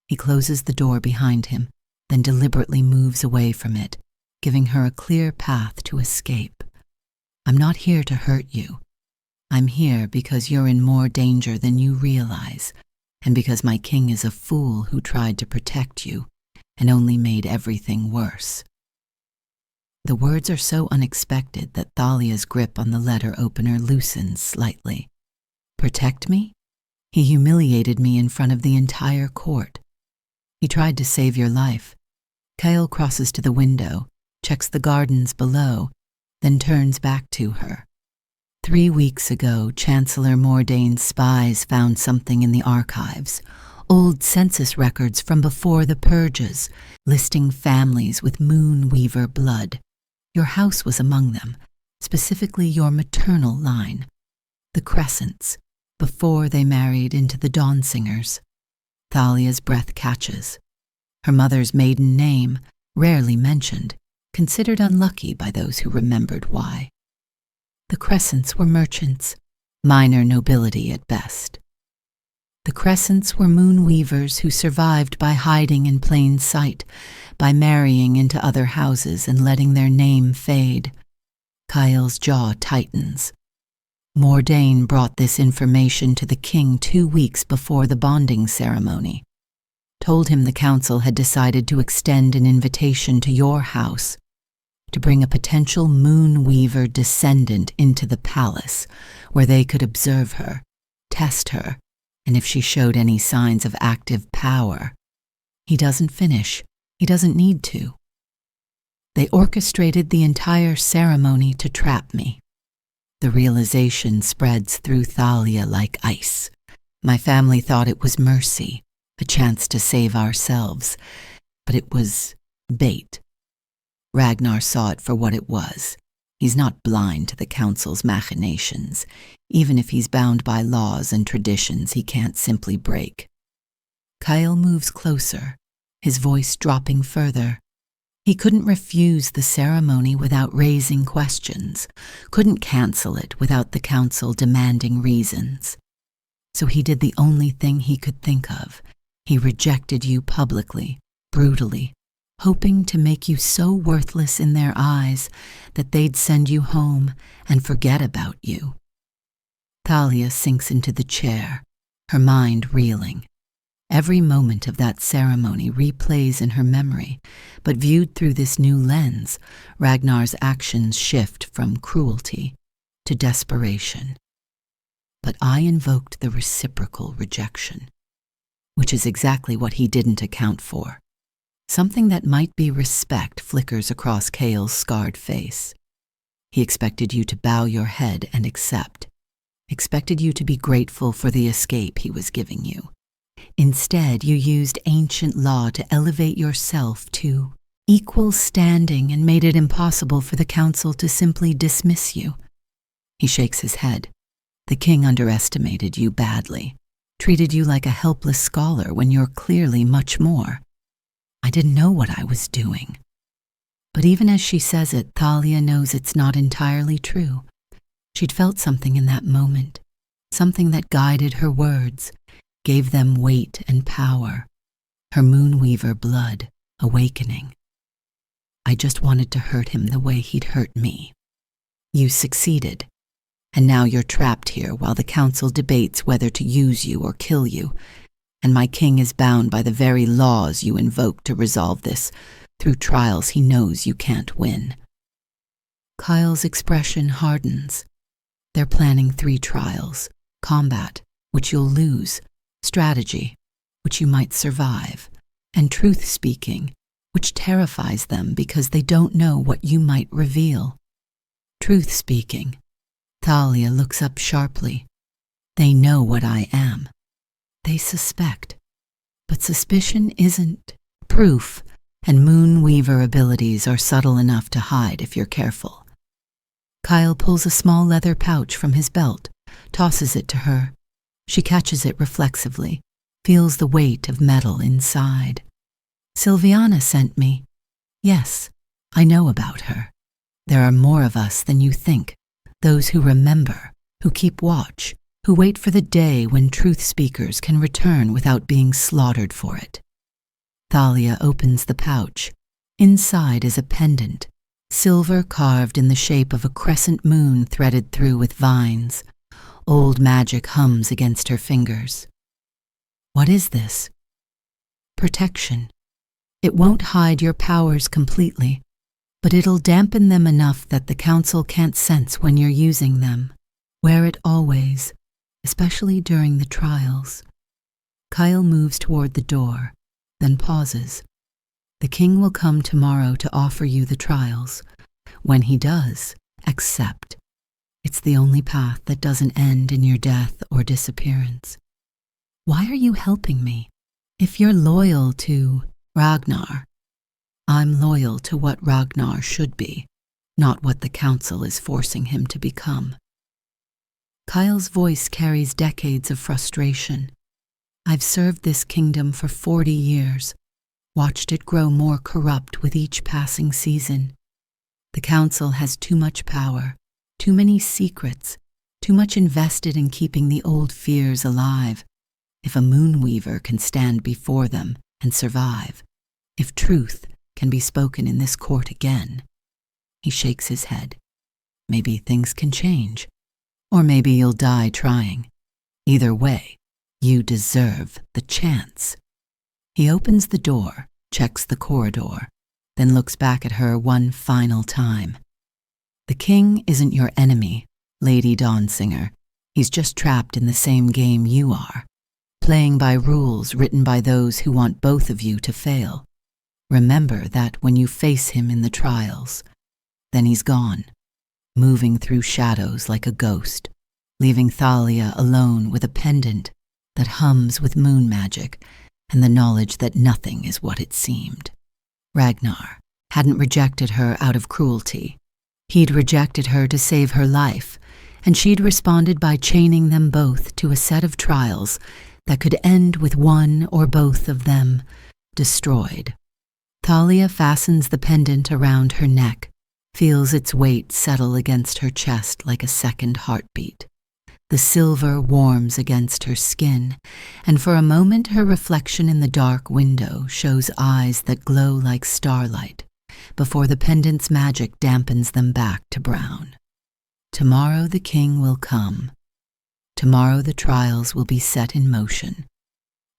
He closes the door behind him, then deliberately moves away from it, giving her a clear path to escape. I'm not here to hurt you. I'm here because you're in more danger than you realize, and because my king is a fool who tried to protect you and only made everything worse. The words are so unexpected that Thalia's grip on the letter opener loosens slightly. Protect me? He humiliated me in front of the entire court. He tried to save your life. Kyle crosses to the window, checks the gardens below, then turns back to her. 3 weeks ago, Chancellor Mordane's spies found something in the archives, old census records from before the purges, listing families with Moonweaver blood. Your house was among them, specifically your maternal line, the Crescents, before they married into the Dawnsingers. Thalia's breath catches. Her mother's maiden name, rarely mentioned, considered unlucky by those who remembered why. The Crescents were merchants, minor nobility at best. The Crescents were moonweavers who survived by hiding in plain sight, by marrying into other houses and letting their name fade. Kyle's jaw tightens. Mordane brought this information to the king 2 weeks before the bonding ceremony. Told him the council had decided to extend an invitation to your house, to bring a potential Moonweaver descendant into the palace, where they could observe her, test her, and if she showed any signs of active power. He doesn't finish. He doesn't need to. They orchestrated the entire ceremony to trap me. The realization spreads through Thalia like ice. My family thought it was mercy, a chance to save ourselves, but it was bait. Ragnar saw it for what it was. He's not blind to the council's machinations, even if he's bound by laws and traditions he can't simply break. Kyle moves closer, his voice dropping further. He couldn't refuse the ceremony without raising questions, couldn't cancel it without the council demanding reasons. So he did the only thing he could think of. He rejected you publicly, brutally, hoping to make you so worthless in their eyes that they'd send you home and forget about you. Thalia sinks into the chair, her mind reeling. Every moment of that ceremony replays in her memory, but viewed through this new lens, Ragnar's actions shift from cruelty to desperation. But I invoked the reciprocal rejection, which is exactly what he didn't account for. Something that might be respect flickers across Kale's scarred face. He expected you to bow your head and accept, expected you to be grateful for the escape he was giving you. Instead, you used ancient law to elevate yourself to equal standing and made it impossible for the council to simply dismiss you. He shakes his head. The king underestimated you badly, treated you like a helpless scholar when you're clearly much more. I didn't know what I was doing. But even as she says it, Thalia knows it's not entirely true. She'd felt something in that moment, something that guided her words, gave them weight and power, her Moonweaver blood awakening. I just wanted to hurt him the way he'd hurt me. You succeeded, and now you're trapped here while the council debates whether to use you or kill you, and my king is bound by the very laws you invoke to resolve this through trials he knows you can't win. Kyle's expression hardens. They're planning 3 trials: combat, which you'll lose, strategy, which you might survive, and truth-speaking, which terrifies them because they don't know what you might reveal. Truth-speaking. Thalia looks up sharply. They know what I am. They suspect. But suspicion isn't proof, and Moonweaver abilities are subtle enough to hide if you're careful. Kyle pulls a small leather pouch from his belt, tosses it to her. She catches it reflexively, feels the weight of metal inside. Sylviana sent me. Yes, I know about her. There are more of us than you think, those who remember, who keep watch, who wait for the day when truth speakers can return without being slaughtered for it. Thalia opens the pouch. Inside is a pendant, silver carved in the shape of a crescent moon threaded through with vines. Old magic hums against her fingers. What is this? Protection. It won't hide your powers completely, but it'll dampen them enough that the council can't sense when you're using them. Wear it always, especially during the trials. Kyle moves toward the door, then pauses. The king will come tomorrow to offer you the trials. When he does, accept. It's the only path that doesn't end in your death or disappearance. Why are you helping me? If you're loyal to Ragnar, I'm loyal to what Ragnar should be, not what the council is forcing him to become. Kyle's voice carries decades of frustration. I've served this kingdom for 40 years, watched it grow more corrupt with each passing season. The council has too much power, too many secrets, too much invested in keeping the old fears alive. If a Moonweaver can stand before them and survive, if truth can be spoken in this court again. He shakes his head. Maybe things can change, or maybe you'll die trying. Either way, you deserve the chance. He opens the door, checks the corridor, then looks back at her one final time. The king isn't your enemy, Lady Dawnsinger. He's just trapped in the same game you are, playing by rules written by those who want both of you to fail. Remember that when you face him in the trials, then he's gone, moving through shadows like a ghost, leaving Thalia alone with a pendant that hums with moon magic and the knowledge that nothing is what it seemed. Ragnar hadn't rejected her out of cruelty. He'd rejected her to save her life, and she'd responded by chaining them both to a set of trials that could end with one or both of them destroyed. Thalia fastens the pendant around her neck, feels its weight settle against her chest like a second heartbeat. The silver warms against her skin, and for a moment her reflection in the dark window shows eyes that glow like starlight, before the pendant's magic dampens them back to brown. Tomorrow the king will come. Tomorrow the trials will be set in motion.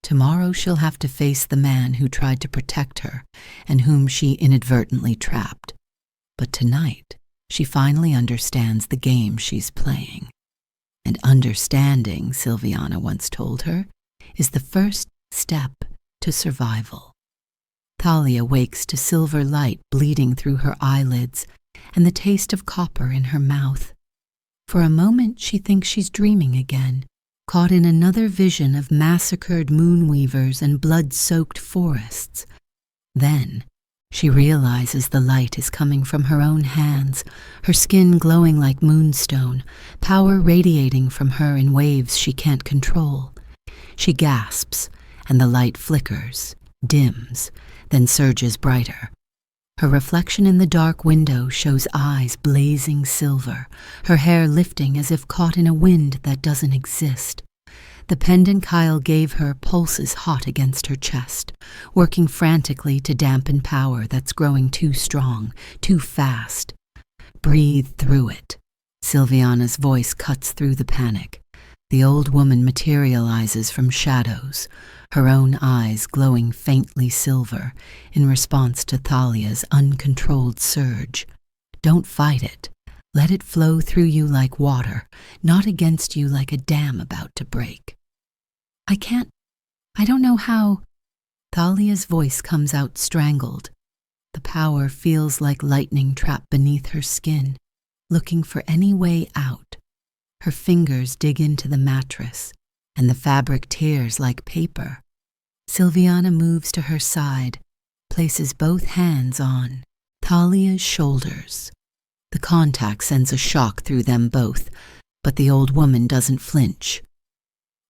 Tomorrow she'll have to face the man who tried to protect her and whom she inadvertently trapped. But tonight, she finally understands the game she's playing. And understanding, Silviana once told her, is the first step to survival. Thalia wakes to silver light bleeding through her eyelids and the taste of copper in her mouth. For a moment she thinks she's dreaming again, caught in another vision of massacred moonweavers and blood-soaked forests. Then she realizes the light is coming from her own hands, her skin glowing like moonstone, power radiating from her in waves she can't control. She gasps, and the light flickers, dims, then surges brighter. Her reflection in the dark window shows eyes blazing silver, her hair lifting as if caught in a wind that doesn't exist. The pendant Kyle gave her pulses hot against her chest, working frantically to dampen power that's growing too strong, too fast. Breathe through it. Silviana's voice cuts through the panic. The old woman materializes from shadows, her own eyes glowing faintly silver in response to Thalia's uncontrolled surge. Don't fight it. Let it flow through you like water, not against you like a dam about to break. I don't know how. Thalia's voice comes out strangled. The power feels like lightning trapped beneath her skin, looking for any way out. Her fingers dig into the mattress, and the fabric tears like paper. Silviana moves to her side, places both hands on Thalia's shoulders. The contact sends a shock through them both, but the old woman doesn't flinch.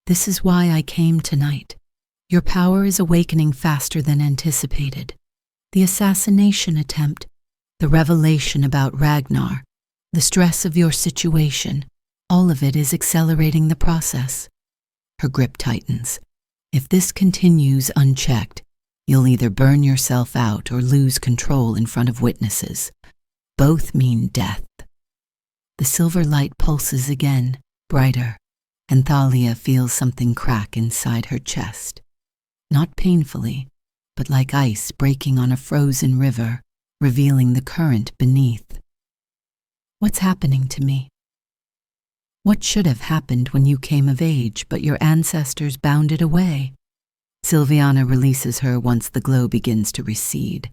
This is why I came tonight. Your power is awakening faster than anticipated. The assassination attempt, the revelation about Ragnar, the stress of your situation, all of it is accelerating the process. Her grip tightens. If this continues unchecked, you'll either burn yourself out or lose control in front of witnesses. Both mean death. The silver light pulses again, brighter, and Thalia feels something crack inside her chest. Not painfully, but like ice breaking on a frozen river, revealing the current beneath. What's happening to me? What should have happened when you came of age, but your ancestors bounded away? Silviana releases her once the glow begins to recede.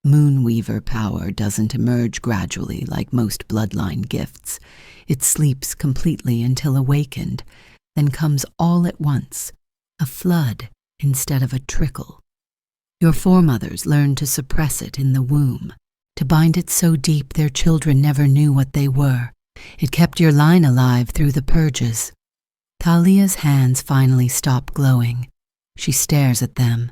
Moonweaver power doesn't emerge gradually like most bloodline gifts. It sleeps completely until awakened, then comes all at once, a flood instead of a trickle. Your foremothers learned to suppress it in the womb, to bind it so deep their children never knew what they were. It kept your line alive through the purges. Thalia's hands finally stop glowing. She stares at them,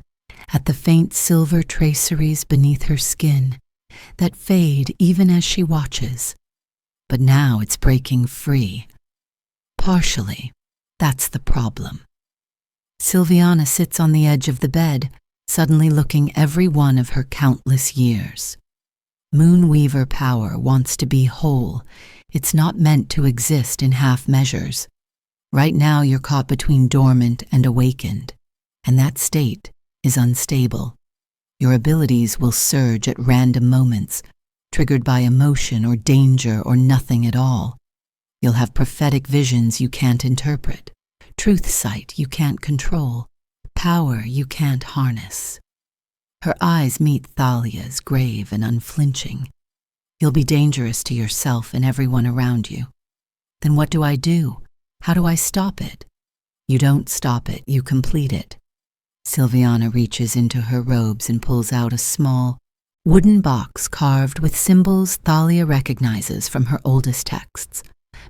at the faint silver traceries beneath her skin that fade even as she watches. But now it's breaking free. Partially, that's the problem. Silviana sits on the edge of the bed, suddenly looking every one of her countless years. Moonweaver power wants to be whole. It's not meant to exist in half measures. Right now you're caught between dormant and awakened, and that state is unstable. Your abilities will surge at random moments, triggered by emotion or danger or nothing at all. You'll have prophetic visions you can't interpret, truth sight you can't control, power you can't harness. Her eyes meet Thalia's, grave and unflinching. You'll be dangerous to yourself and everyone around you. Then what do I do? How do I stop it? You don't stop it, you complete it. Silviana reaches into her robes and pulls out a small, wooden box carved with symbols Thalia recognizes from her oldest texts.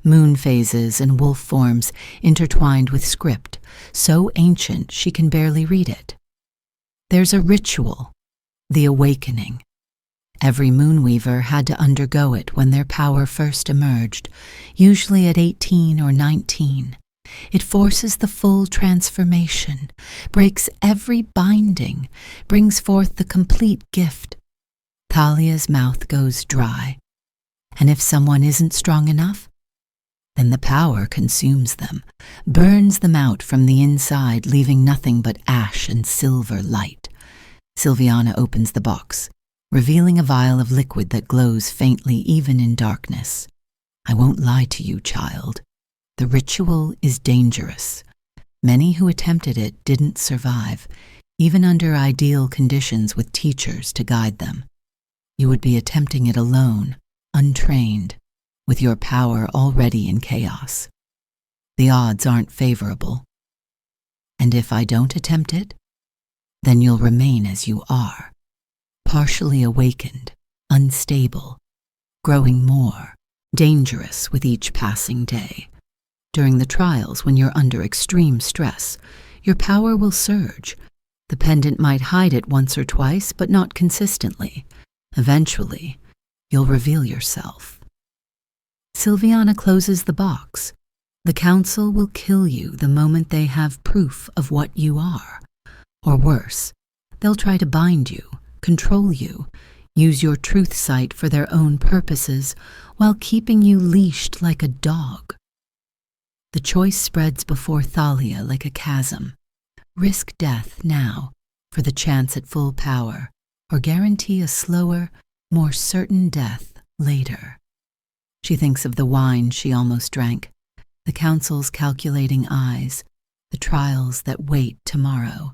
Moon phases and wolf forms intertwined with script, so ancient she can barely read it. There's a ritual, the awakening. Every moonweaver had to undergo it when their power first emerged, usually at 18 or 19. It forces the full transformation, breaks every binding, brings forth the complete gift. Thalia's mouth goes dry. And if someone isn't strong enough, then the power consumes them, burns them out from the inside, leaving nothing but ash and silver light. Silviana opens the box, revealing a vial of liquid that glows faintly even in darkness. I won't lie to you, child. The ritual is dangerous. Many who attempted it didn't survive, even under ideal conditions with teachers to guide them. You would be attempting it alone, untrained, with your power already in chaos. The odds aren't favorable. And if I don't attempt it, then you'll remain as you are, partially awakened, unstable, growing more dangerous with each passing day. During the trials, when you're under extreme stress, your power will surge. The pendant might hide it once or twice, but not consistently. Eventually, you'll reveal yourself. Silviana closes the box. The council will kill you the moment they have proof of what you are. Or worse, they'll try to bind you, control you, use your truth sight for their own purposes while keeping you leashed like a dog. The choice spreads before Thalia like a chasm. Risk death now for the chance at full power, or guarantee a slower, more certain death later. She thinks of the wine she almost drank, the council's calculating eyes, the trials that wait tomorrow.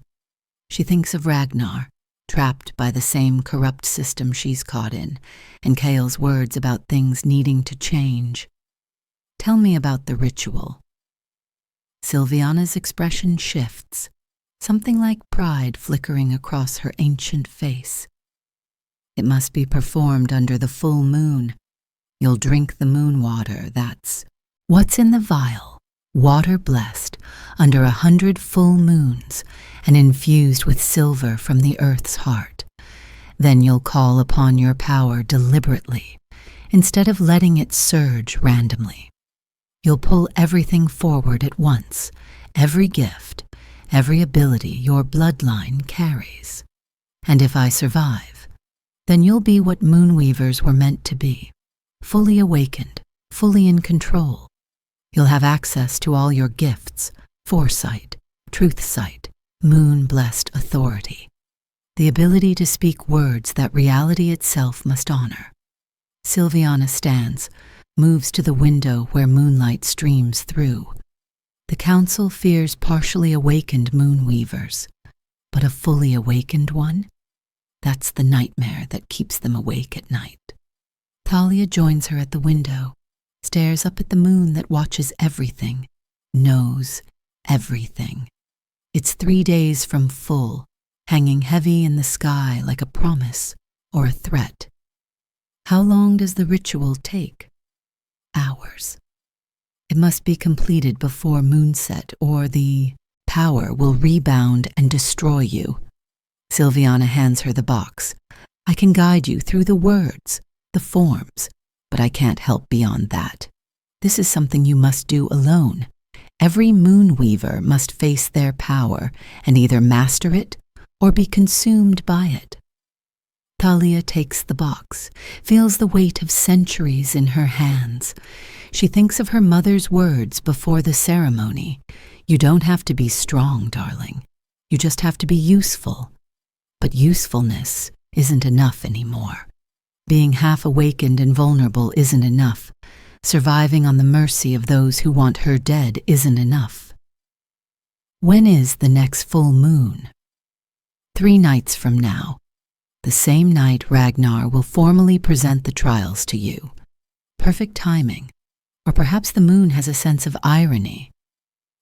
She thinks of Ragnar, trapped by the same corrupt system she's caught in, and Kael's words about things needing to change. Tell me about the ritual. Silviana's expression shifts, something like pride flickering across her ancient face. It must be performed under the full moon. You'll drink the moon water, that's what's in the vial, water blessed under 100 full moons and infused with silver from the earth's heart. Then you'll call upon your power deliberately, instead of letting it surge randomly. You'll pull everything forward at once, every gift, every ability your bloodline carries. And if I survive, then you'll be what moonweavers were meant to be, fully awakened, fully in control. You'll have access to all your gifts, foresight, truth sight, moon-blessed authority, the ability to speak words that reality itself must honor. Silviana stands, moves to the window where moonlight streams through. The council fears partially awakened moonweavers, but a fully awakened one? That's the nightmare that keeps them awake at night. Thalia joins her at the window, stares up at the moon that watches everything, knows everything. It's 3 days from full, hanging heavy in the sky like a promise or a threat. How long does the ritual take? Hours. It must be completed before moonset, or the power will rebound and destroy you. Silviana hands her the box. I can guide you through the words, the forms, but I can't help beyond that. This is something you must do alone. Every moonweaver must face their power and either master it or be consumed by it. Thalia takes the box, feels the weight of centuries in her hands. She thinks of her mother's words before the ceremony. You don't have to be strong, darling. You just have to be useful. But usefulness isn't enough anymore. Being half awakened and vulnerable isn't enough. Surviving on the mercy of those who want her dead isn't enough. When is the next full moon? 3 nights from now. The same night Ragnar will formally present the trials to you. Perfect timing. Or perhaps the moon has a sense of irony.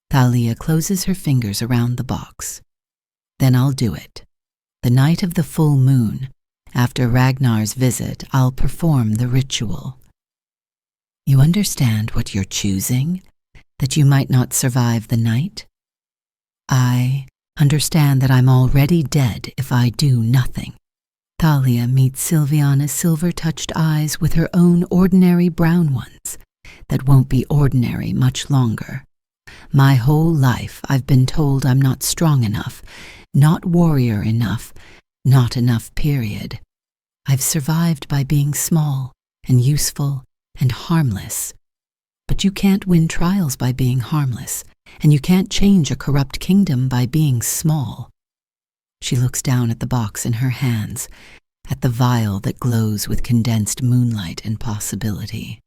Thalia closes her fingers around the box. Then I'll do it. The night of the full moon, after Ragnar's visit, I'll perform the ritual. You understand what you're choosing? That you might not survive the night? I understand that I'm already dead if I do nothing. Thalia meets Silviana's silver-touched eyes with her own ordinary brown ones that won't be ordinary much longer. My whole life I've been told I'm not strong enough, not warrior enough, not enough, period. I've survived by being small and useful and harmless. But you can't win trials by being harmless, and you can't change a corrupt kingdom by being small. She looks down at the box in her hands, at the vial that glows with condensed moonlight and possibility.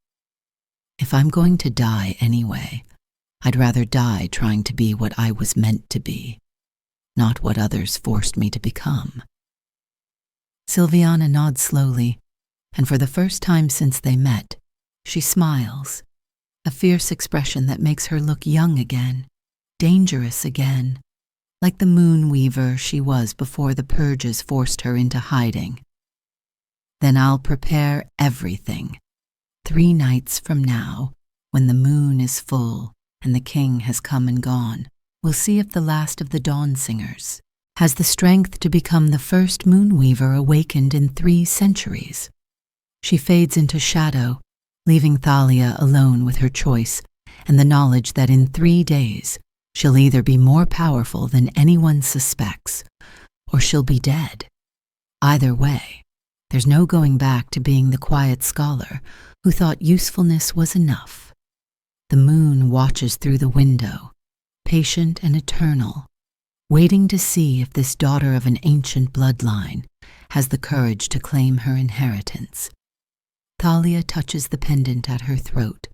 If I'm going to die anyway, I'd rather die trying to be what I was meant to be, not what others forced me to become. Silviana nods slowly, and for the first time since they met, she smiles, a fierce expression that makes her look young again, dangerous again, like the moon weaver she was before the purges forced her into hiding. Then I'll prepare everything. 3 nights from now, when the moon is full and the king has come and gone, we'll see if the last of the dawn singers has the strength to become the first moon weaver awakened in 3 centuries. She fades into shadow, leaving Thalia alone with her choice and the knowledge that in 3 days she'll either be more powerful than anyone suspects, or she'll be dead. Either way, there's no going back to being the quiet scholar who thought usefulness was enough. The moon watches through the window, patient and eternal, waiting to see if this daughter of an ancient bloodline has the courage to claim her inheritance. Thalia touches the pendant at her throat,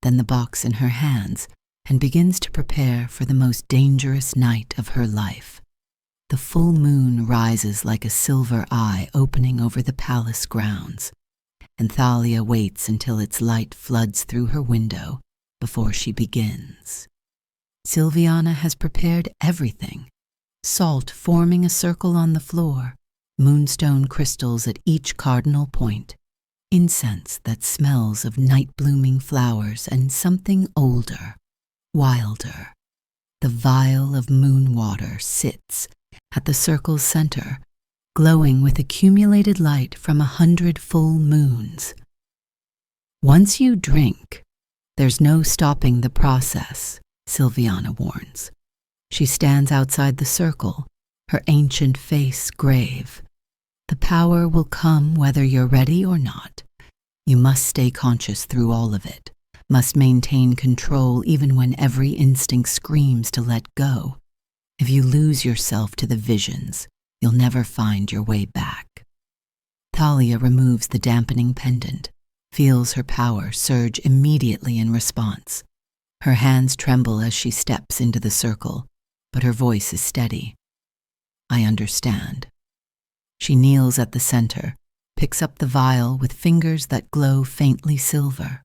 then the box in her hands, and begins to prepare for the most dangerous night of her life. The full moon rises like a silver eye opening over the palace grounds, and Thalia waits until its light floods through her window before she begins. Silviana has prepared everything: salt forming a circle on the floor, moonstone crystals at each cardinal point, incense that smells of night-blooming flowers, and something older, wilder. The vial of moon water sits at the circle's center, glowing with accumulated light from 100 full moons. Once you drink, there's no stopping the process, Silviana warns. She stands outside the circle, her ancient face grave. The power will come whether you're ready or not. You must stay conscious through all of it, must maintain control even when every instinct screams to let go. If you lose yourself to the visions, you'll never find your way back. Thalia removes the dampening pendant, feels her power surge immediately in response. Her hands tremble as she steps into the circle, but her voice is steady. I understand. She kneels at the center, picks up the vial with fingers that glow faintly silver.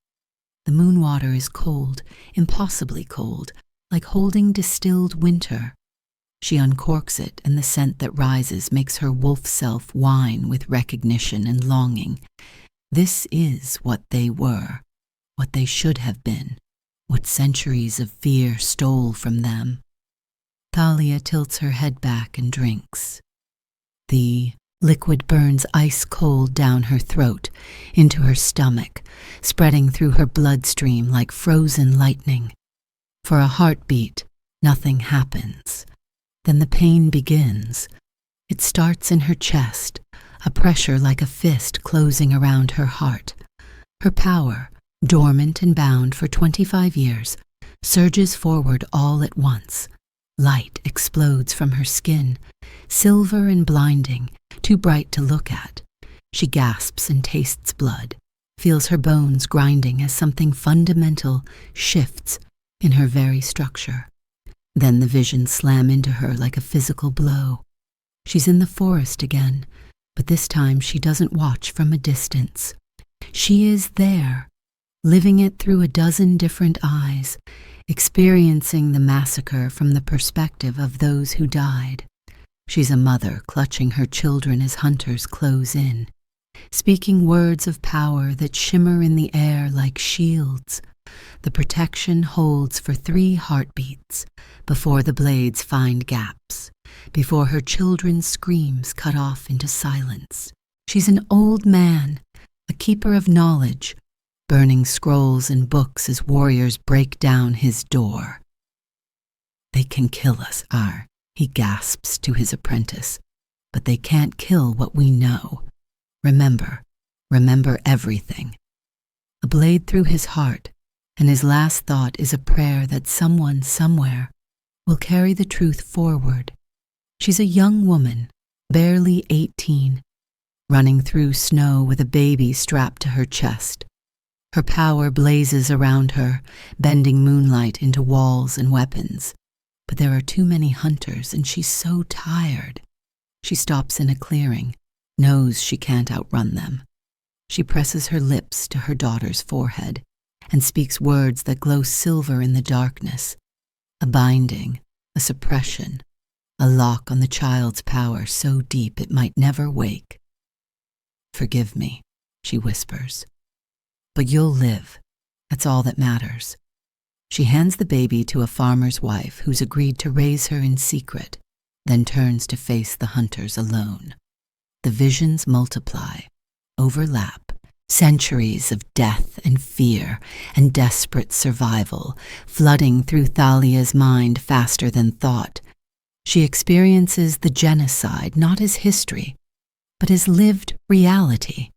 The moon water is cold, impossibly cold, like holding distilled winter. She uncorks it, and the scent that rises makes her wolf self whine with recognition and longing. This is what they were, what they should have been, what centuries of fear stole from them. Thalia tilts her head back and drinks. The liquid burns ice cold down her throat, into her stomach, spreading through her bloodstream like frozen lightning. For a heartbeat, nothing happens. Then the pain begins. It starts in her chest, a pressure like a fist closing around her heart. Her power, dormant and bound for 25 years, surges forward all at once. Light explodes from her skin, silver and blinding, too bright to look at. She gasps and tastes blood, feels her bones grinding as something fundamental shifts in her very structure. Then the visions slam into her like a physical blow. She's in the forest again, but this time she doesn't watch from a distance. She is there, living it through a dozen different eyes, experiencing the massacre from the perspective of those who died. She's a mother clutching her children as hunters close in, speaking words of power that shimmer in the air like shields. The protection holds for 3 heartbeats before the blades find gaps, before her children's screams cut off into silence. She's an old man, a keeper of knowledge, burning scrolls and books as warriors break down his door. They can kill us, he gasps to his apprentice, but they can't kill what we know. Remember everything. A blade through his heart, and his last thought is a prayer that someone somewhere will carry the truth forward. She's a young woman, barely 18, running through snow with a baby strapped to her chest. Her power blazes around her, bending moonlight into walls and weapons. But there are too many hunters, and she's so tired. She stops in a clearing, knows she can't outrun them. She presses her lips to her daughter's forehead and speaks words that glow silver in the darkness. A binding, a suppression, a lock on the child's power so deep it might never wake. "Forgive me," she whispers. "But you'll live. That's all that matters." She hands the baby to a farmer's wife who's agreed to raise her in secret, then turns to face the hunters alone. The visions multiply, overlap, centuries of death and fear and desperate survival, flooding through Thalia's mind faster than thought. She experiences the genocide not as history, but as lived reality,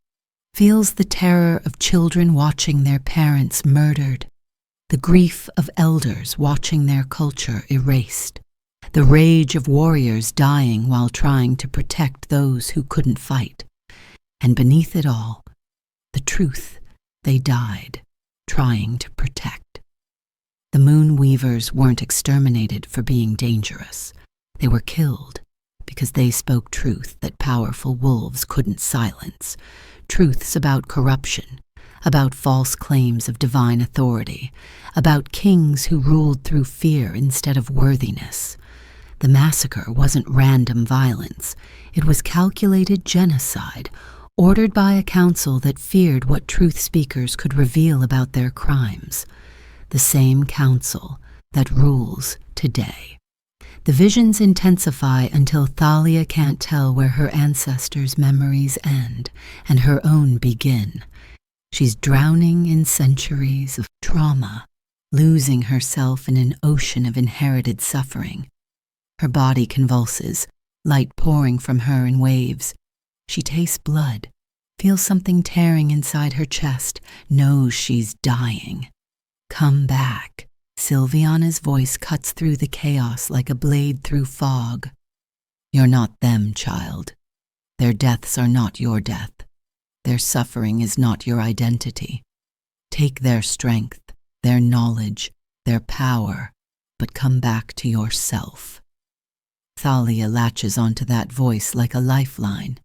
feels the terror of children watching their parents murdered, the grief of elders watching their culture erased, the rage of warriors dying while trying to protect those who couldn't fight, and beneath it all, the truth they died trying to protect. The Moon Weavers weren't exterminated for being dangerous. They were killed because they spoke truth that powerful wolves couldn't silence, truths about corruption, about false claims of divine authority, about kings who ruled through fear instead of worthiness. The massacre wasn't random violence. It was calculated genocide, ordered by a council that feared what truth speakers could reveal about their crimes. The same council that rules today. The visions intensify until Thalia can't tell where her ancestors' memories end and her own begin. She's drowning in centuries of trauma, losing herself in an ocean of inherited suffering. Her body convulses, light pouring from her in waves. She tastes blood, feels something tearing inside her chest, knows she's dying. "Come back." Silviana's voice cuts through the chaos like a blade through fog. "You're not them, child. Their deaths are not your death. Their suffering is not your identity. Take their strength, their knowledge, their power, but come back to yourself." Thalia latches onto that voice like a lifeline.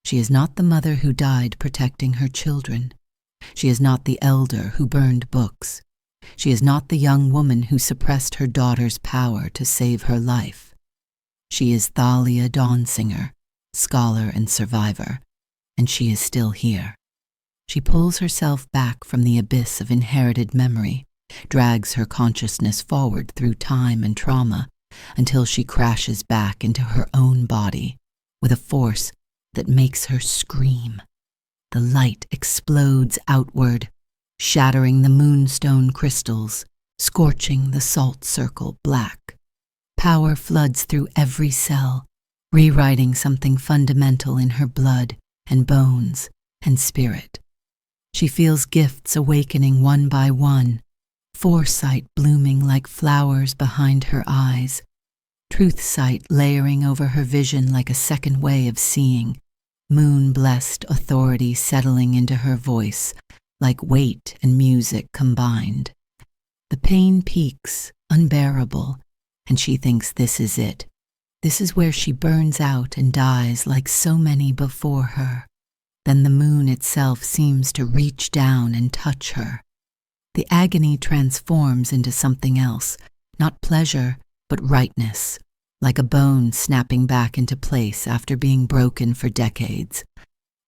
She is not the mother who died protecting her children. She is not the elder who burned books. She is not the young woman who suppressed her daughter's power to save her life. She is Thalia Dawnsinger, scholar and survivor, and she is still here. She pulls herself back from the abyss of inherited memory, drags her consciousness forward through time and trauma, until she crashes back into her own body with a force that makes her scream. The light explodes outward, shattering the moonstone crystals, scorching the salt circle black. Power floods through every cell, rewriting something fundamental in her blood and bones and spirit. She feels gifts awakening one by one, foresight blooming like flowers behind her eyes, truth sight layering over her vision like a second way of seeing, moon-blessed authority settling into her voice like weight and music combined. The pain peaks, unbearable, and she thinks this is it. This is where she burns out and dies like so many before her. Then the moon itself seems to reach down and touch her. The agony transforms into something else, not pleasure, but rightness, like a bone snapping back into place after being broken for decades.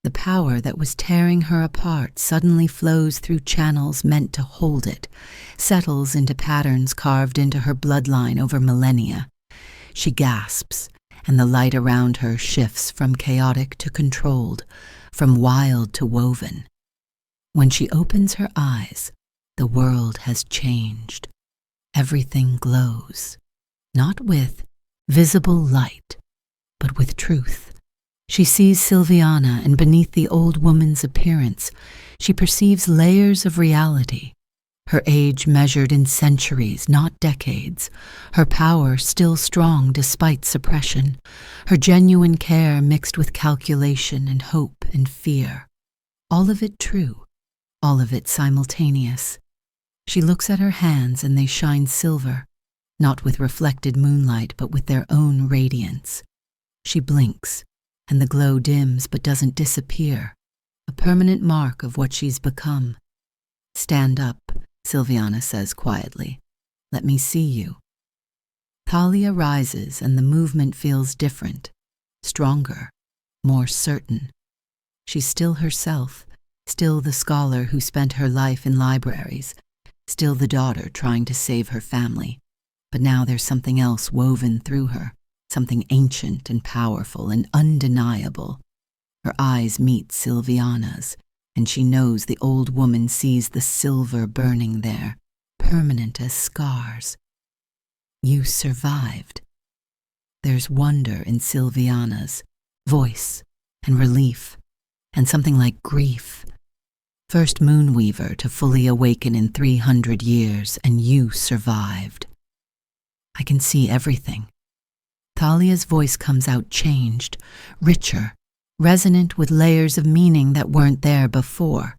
The power that was tearing her apart suddenly flows through channels meant to hold it, settles into patterns carved into her bloodline over millennia. She gasps, and the light around her shifts from chaotic to controlled, from wild to woven. When she opens her eyes, the world has changed. Everything glows, not with visible light, but with truth. She sees Silviana, and beneath the old woman's appearance, she perceives layers of reality. Her age measured in centuries, not decades. Her power still strong despite suppression. Her genuine care mixed with calculation and hope and fear. All of it true, all of it simultaneous. She looks at her hands and they shine silver, not with reflected moonlight but with their own radiance. She blinks, and the glow dims but doesn't disappear, a permanent mark of what she's become. "Stand up," Silviana says quietly. "Let me see you." Thalia rises, and the movement feels different, stronger, more certain. She's still herself, still the scholar who spent her life in libraries, still the daughter trying to save her family. But now there's something else woven through her, something ancient and powerful and undeniable. Her eyes meet Silviana's, and she knows the old woman sees the silver burning there, permanent as scars. "You survived." There's wonder in Silviana's voice and relief, and something like grief. First moonweaver to fully awaken in 300 years, and you survived. "I can see everything." Thalia's voice comes out changed, richer, resonant with layers of meaning that weren't there before.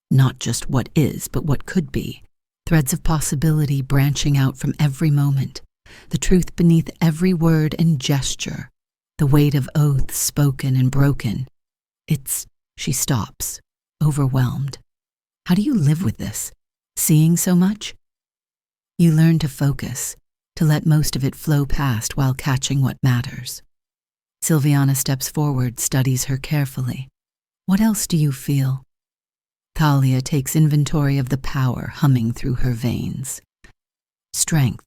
Not just what is, but what could be. Threads of possibility branching out from every moment. The truth beneath every word and gesture. The weight of oaths spoken and broken. She stops, overwhelmed. How do you live with this? Seeing so much? You learn to focus, to let most of it flow past while catching what matters. Silviana steps forward, studies her carefully. "What else do you feel?" Thalia takes inventory of the power humming through her veins. Strength,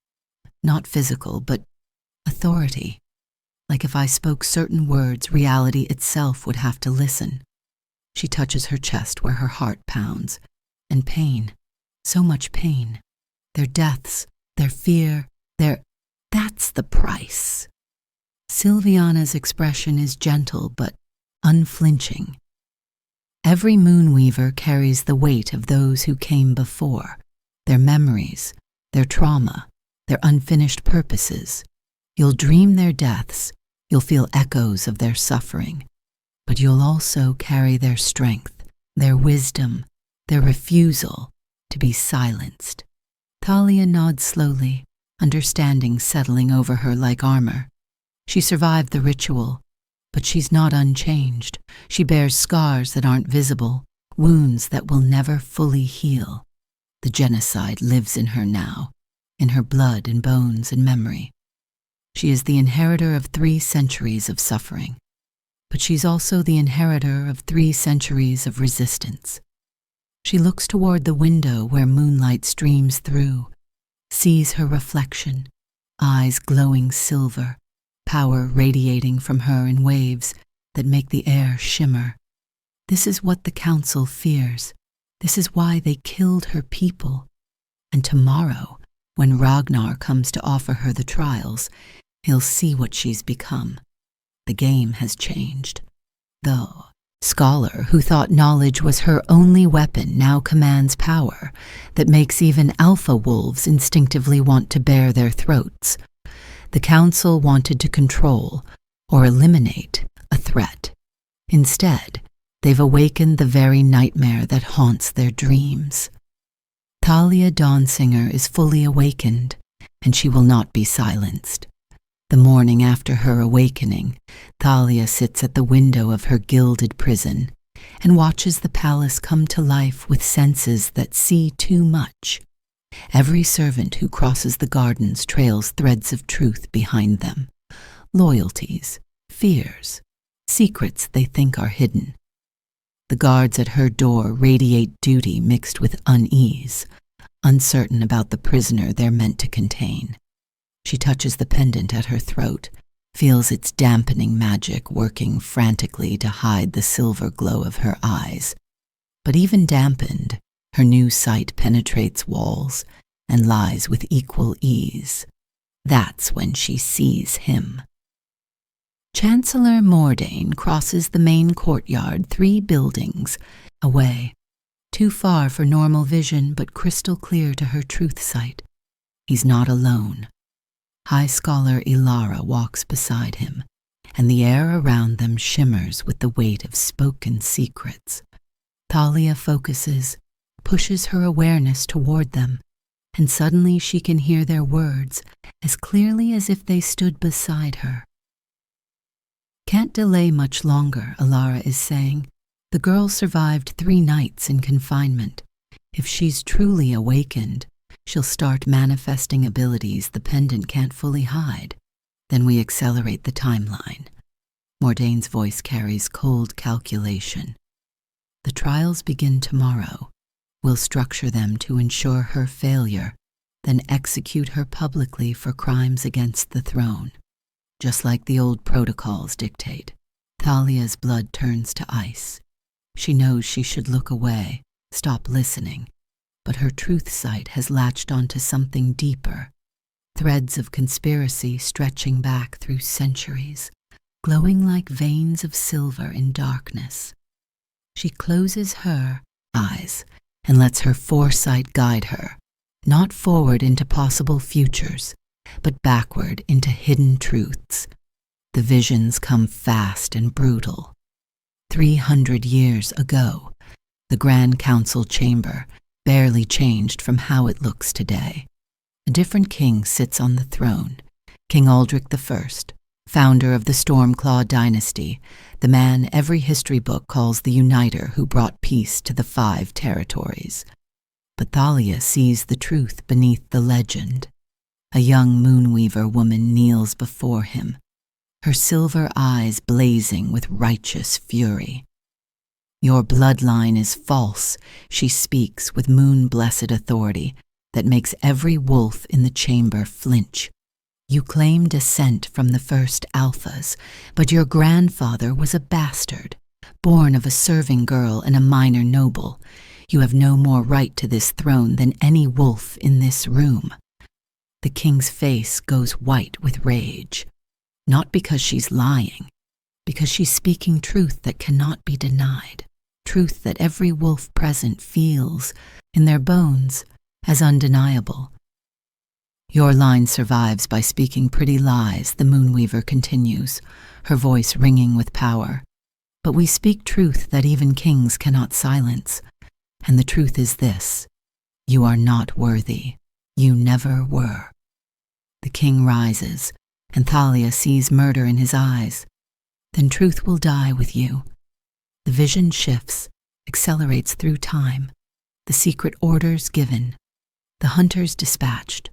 not physical, but authority. Like if I spoke certain words, reality itself would have to listen. She touches her chest where her heart pounds. And pain, so much pain. Their deaths, their fear, that's the price. Silviana's expression is gentle but unflinching. Every moonweaver carries the weight of those who came before, their memories, their trauma, their unfinished purposes. You'll dream their deaths, you'll feel echoes of their suffering, but you'll also carry their strength, their wisdom, their refusal to be silenced. Thalia nods slowly, understanding settling over her like armor. She survived the ritual, but she's not unchanged. She bears scars that aren't visible, wounds that will never fully heal. The genocide lives in her now, in her blood and bones and memory. She is the inheritor of 3 centuries of suffering, but she's also the inheritor of 3 centuries of resistance. She looks toward the window where moonlight streams through, sees her reflection, eyes glowing silver, power radiating from her in waves that make the air shimmer. This is what the council fears. This is why they killed her people. And tomorrow, when Ragnar comes to offer her the trials, he'll see what she's become. The game has changed. The scholar who thought knowledge was her only weapon now commands power that makes even alpha wolves instinctively want to bare their throats. The council wanted to control or eliminate a threat. Instead, they've awakened the very nightmare that haunts their dreams. Thalia Dawnsinger is fully awakened, and she will not be silenced. The morning after her awakening, Thalia sits at the window of her gilded prison and watches the palace come to life with senses that see too much. Every servant who crosses the gardens trails threads of truth behind them, loyalties, fears, secrets they think are hidden. The guards at her door radiate duty mixed with unease, uncertain about the prisoner they're meant to contain. She touches the pendant at her throat, feels its dampening magic working frantically to hide the silver glow of her eyes. But even dampened, her new sight penetrates walls and lies with equal ease. That's when she sees him. Chancellor Mordain crosses the main courtyard 3 buildings away, too far for normal vision but crystal clear to her truth sight. He's not alone. High Scholar Ilara walks beside him, and the air around them shimmers with the weight of spoken secrets. Thalia focuses, pushes her awareness toward them, and suddenly she can hear their words as clearly as if they stood beside her. Can't delay much longer, Ilara is saying. The girl survived 3 nights in confinement. If she's truly awakened, she'll start manifesting abilities the pendant can't fully hide. Then we accelerate the timeline. Mordain's voice carries cold calculation. The trials begin tomorrow. We'll structure them to ensure her failure, then execute her publicly for crimes against the throne. Just like the old protocols dictate, Thalia's blood turns to ice. She knows she should look away, stop listening, but her truth sight has latched onto something deeper, threads of conspiracy stretching back through centuries, glowing like veins of silver in darkness. She closes her eyes and lets her foresight guide her, not forward into possible futures, but backward into hidden truths. The visions come fast and brutal. 300 years ago, the Grand Council chamber barely changed from how it looks today. A different king sits on the throne, King Aldrich I, founder of the Stormclaw dynasty, the man every history book calls the uniter who brought peace to the 5 territories. But Thalia sees the truth beneath the legend. A young moonweaver woman kneels before him, her silver eyes blazing with righteous fury. Your bloodline is false, she speaks with moon-blessed authority that makes every wolf in the chamber flinch. You claim descent from the first alphas, but your grandfather was a bastard, born of a serving girl and a minor noble. You have no more right to this throne than any wolf in this room. The king's face goes white with rage, not because she's lying, because she's speaking truth that cannot be denied, truth that every wolf present feels in their bones as undeniable. Your line survives by speaking pretty lies, the Moonweaver continues, her voice ringing with power. But we speak truth that even kings cannot silence, and the truth is this: you are not worthy. You never were. The king rises, and Thalia sees murder in his eyes. Then truth will die with you. The vision shifts, accelerates through time, the secret orders given, the hunters dispatched,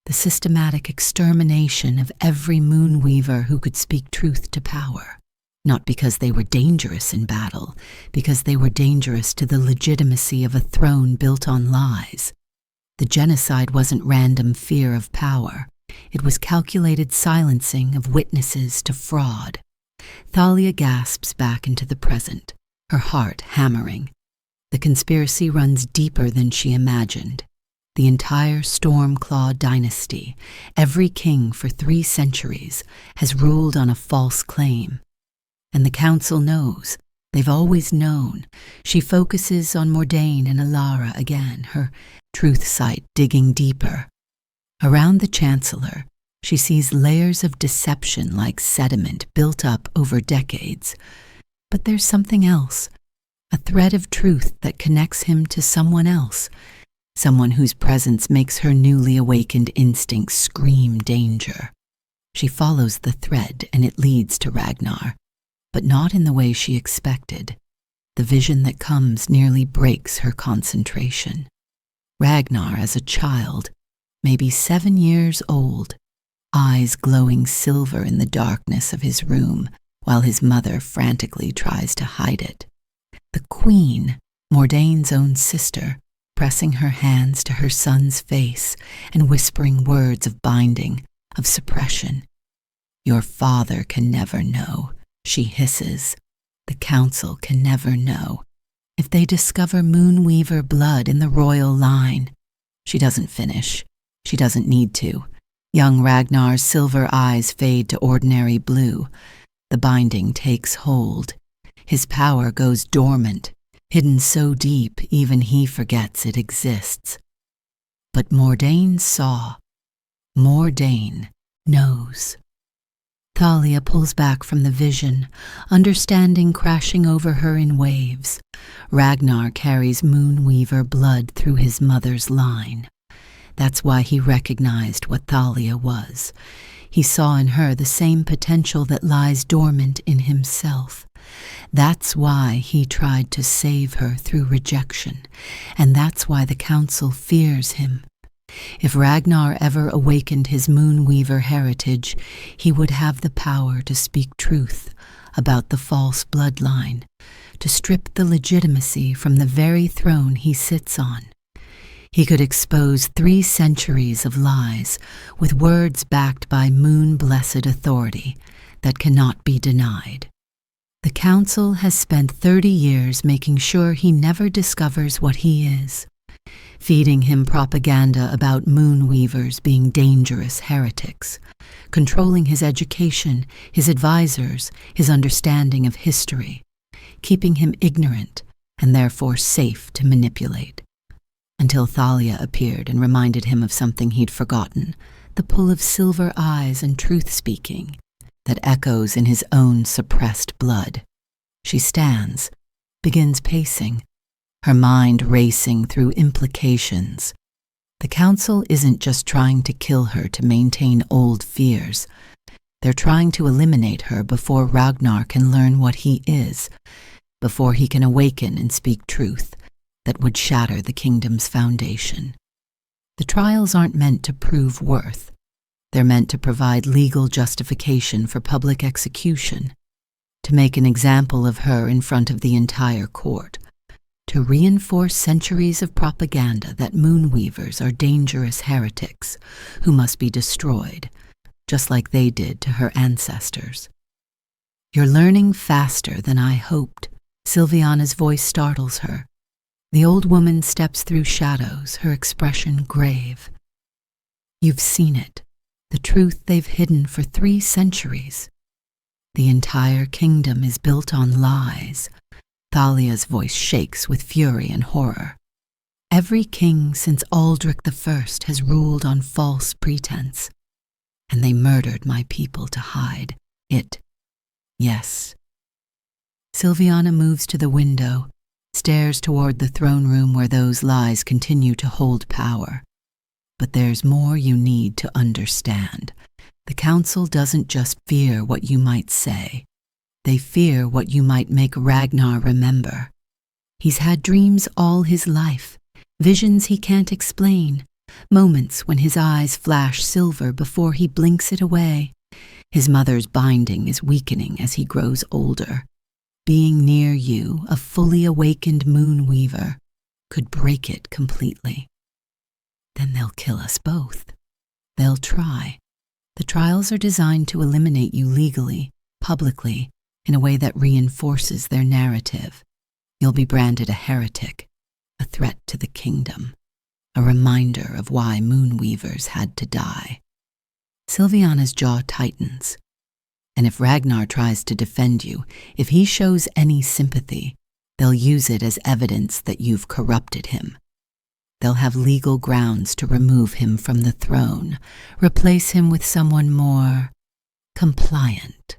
the systematic extermination of every moonweaver who could speak truth to power. Not because they were dangerous in battle, because they were dangerous to the legitimacy of a throne built on lies. The genocide wasn't random fear of power. It was calculated silencing of witnesses to fraud. Thalia gasps back into the present, her heart hammering. The conspiracy runs deeper than she imagined. The entire Stormclaw dynasty, every king for 3 centuries, has ruled on a false claim. And the council knows. They've always known. She focuses on Mordain and Ilara again, her truth sight digging deeper. Around the chancellor, she sees layers of deception like sediment built up over decades. But there's something else, a thread of truth that connects him to someone else, someone whose presence makes her newly awakened instincts scream danger. She follows the thread and it leads to Ragnar, but not in the way she expected. The vision that comes nearly breaks her concentration. Ragnar as a child, maybe 7 years old, eyes glowing silver in the darkness of his room while his mother frantically tries to hide it. The queen, Mordain's own sister, pressing her hands to her son's face and whispering words of binding, of suppression. Your father can never know, she hisses. The council can never know. If they discover Moonweaver blood in the royal line. She doesn't finish. She doesn't need to. Young Ragnar's silver eyes fade to ordinary blue. The binding takes hold. His power goes dormant, hidden so deep even he forgets it exists. But Mordain saw. Mordain knows. Thalia pulls back from the vision, understanding crashing over her in waves. Ragnar carries Moonweaver blood through his mother's line. That's why he recognized what Thalia was. He saw in her the same potential that lies dormant in himself. That's why he tried to save her through rejection, and that's why the council fears him. If Ragnar ever awakened his Moonweaver heritage, he would have the power to speak truth about the false bloodline, to strip the legitimacy from the very throne he sits on. He could expose 3 centuries of lies with words backed by moon-blessed authority that cannot be denied. The council has spent 30 years making sure he never discovers what he is, feeding him propaganda about Moonweavers being dangerous heretics, controlling his education, his advisors, his understanding of history, keeping him ignorant and therefore safe to manipulate. Until Thalia appeared and reminded him of something he'd forgotten, the pull of silver eyes and truth-speaking that echoes in his own suppressed blood. She stands, begins pacing, her mind racing through implications. The council isn't just trying to kill her to maintain old fears. They're trying to eliminate her before Ragnar can learn what he is, before he can awaken and speak truth that would shatter the kingdom's foundation. The trials aren't meant to prove worth. They're meant to provide legal justification for public execution, to make an example of her in front of the entire court, to reinforce centuries of propaganda that Moonweavers are dangerous heretics who must be destroyed, just like they did to her ancestors. You're learning faster than I hoped. Silviana's voice startles her. The old woman steps through shadows, her expression grave. You've seen it, the truth they've hidden for 3 centuries. The entire kingdom is built on lies. Thalia's voice shakes with fury and horror. Every king since Aldrich I has ruled on false pretense, and they murdered my people to hide it. Yes. Silviana moves to the window, stares toward the throne room where those lies continue to hold power. But there's more you need to understand. The council doesn't just fear what you might say. They fear what you might make Ragnar remember. He's had dreams all his life, visions he can't explain, moments when his eyes flash silver before he blinks it away. His mother's binding is weakening as he grows older. Being near you, a fully awakened Moonweaver, could break it completely. Then they'll kill us both. They'll try. The trials are designed to eliminate you legally, publicly, in a way that reinforces their narrative. You'll be branded a heretic, a threat to the kingdom, a reminder of why Moonweavers had to die. Silviana's jaw tightens. And if Ragnar tries to defend you, if he shows any sympathy, they'll use it as evidence that you've corrupted him. They'll have legal grounds to remove him from the throne, replace him with someone more compliant.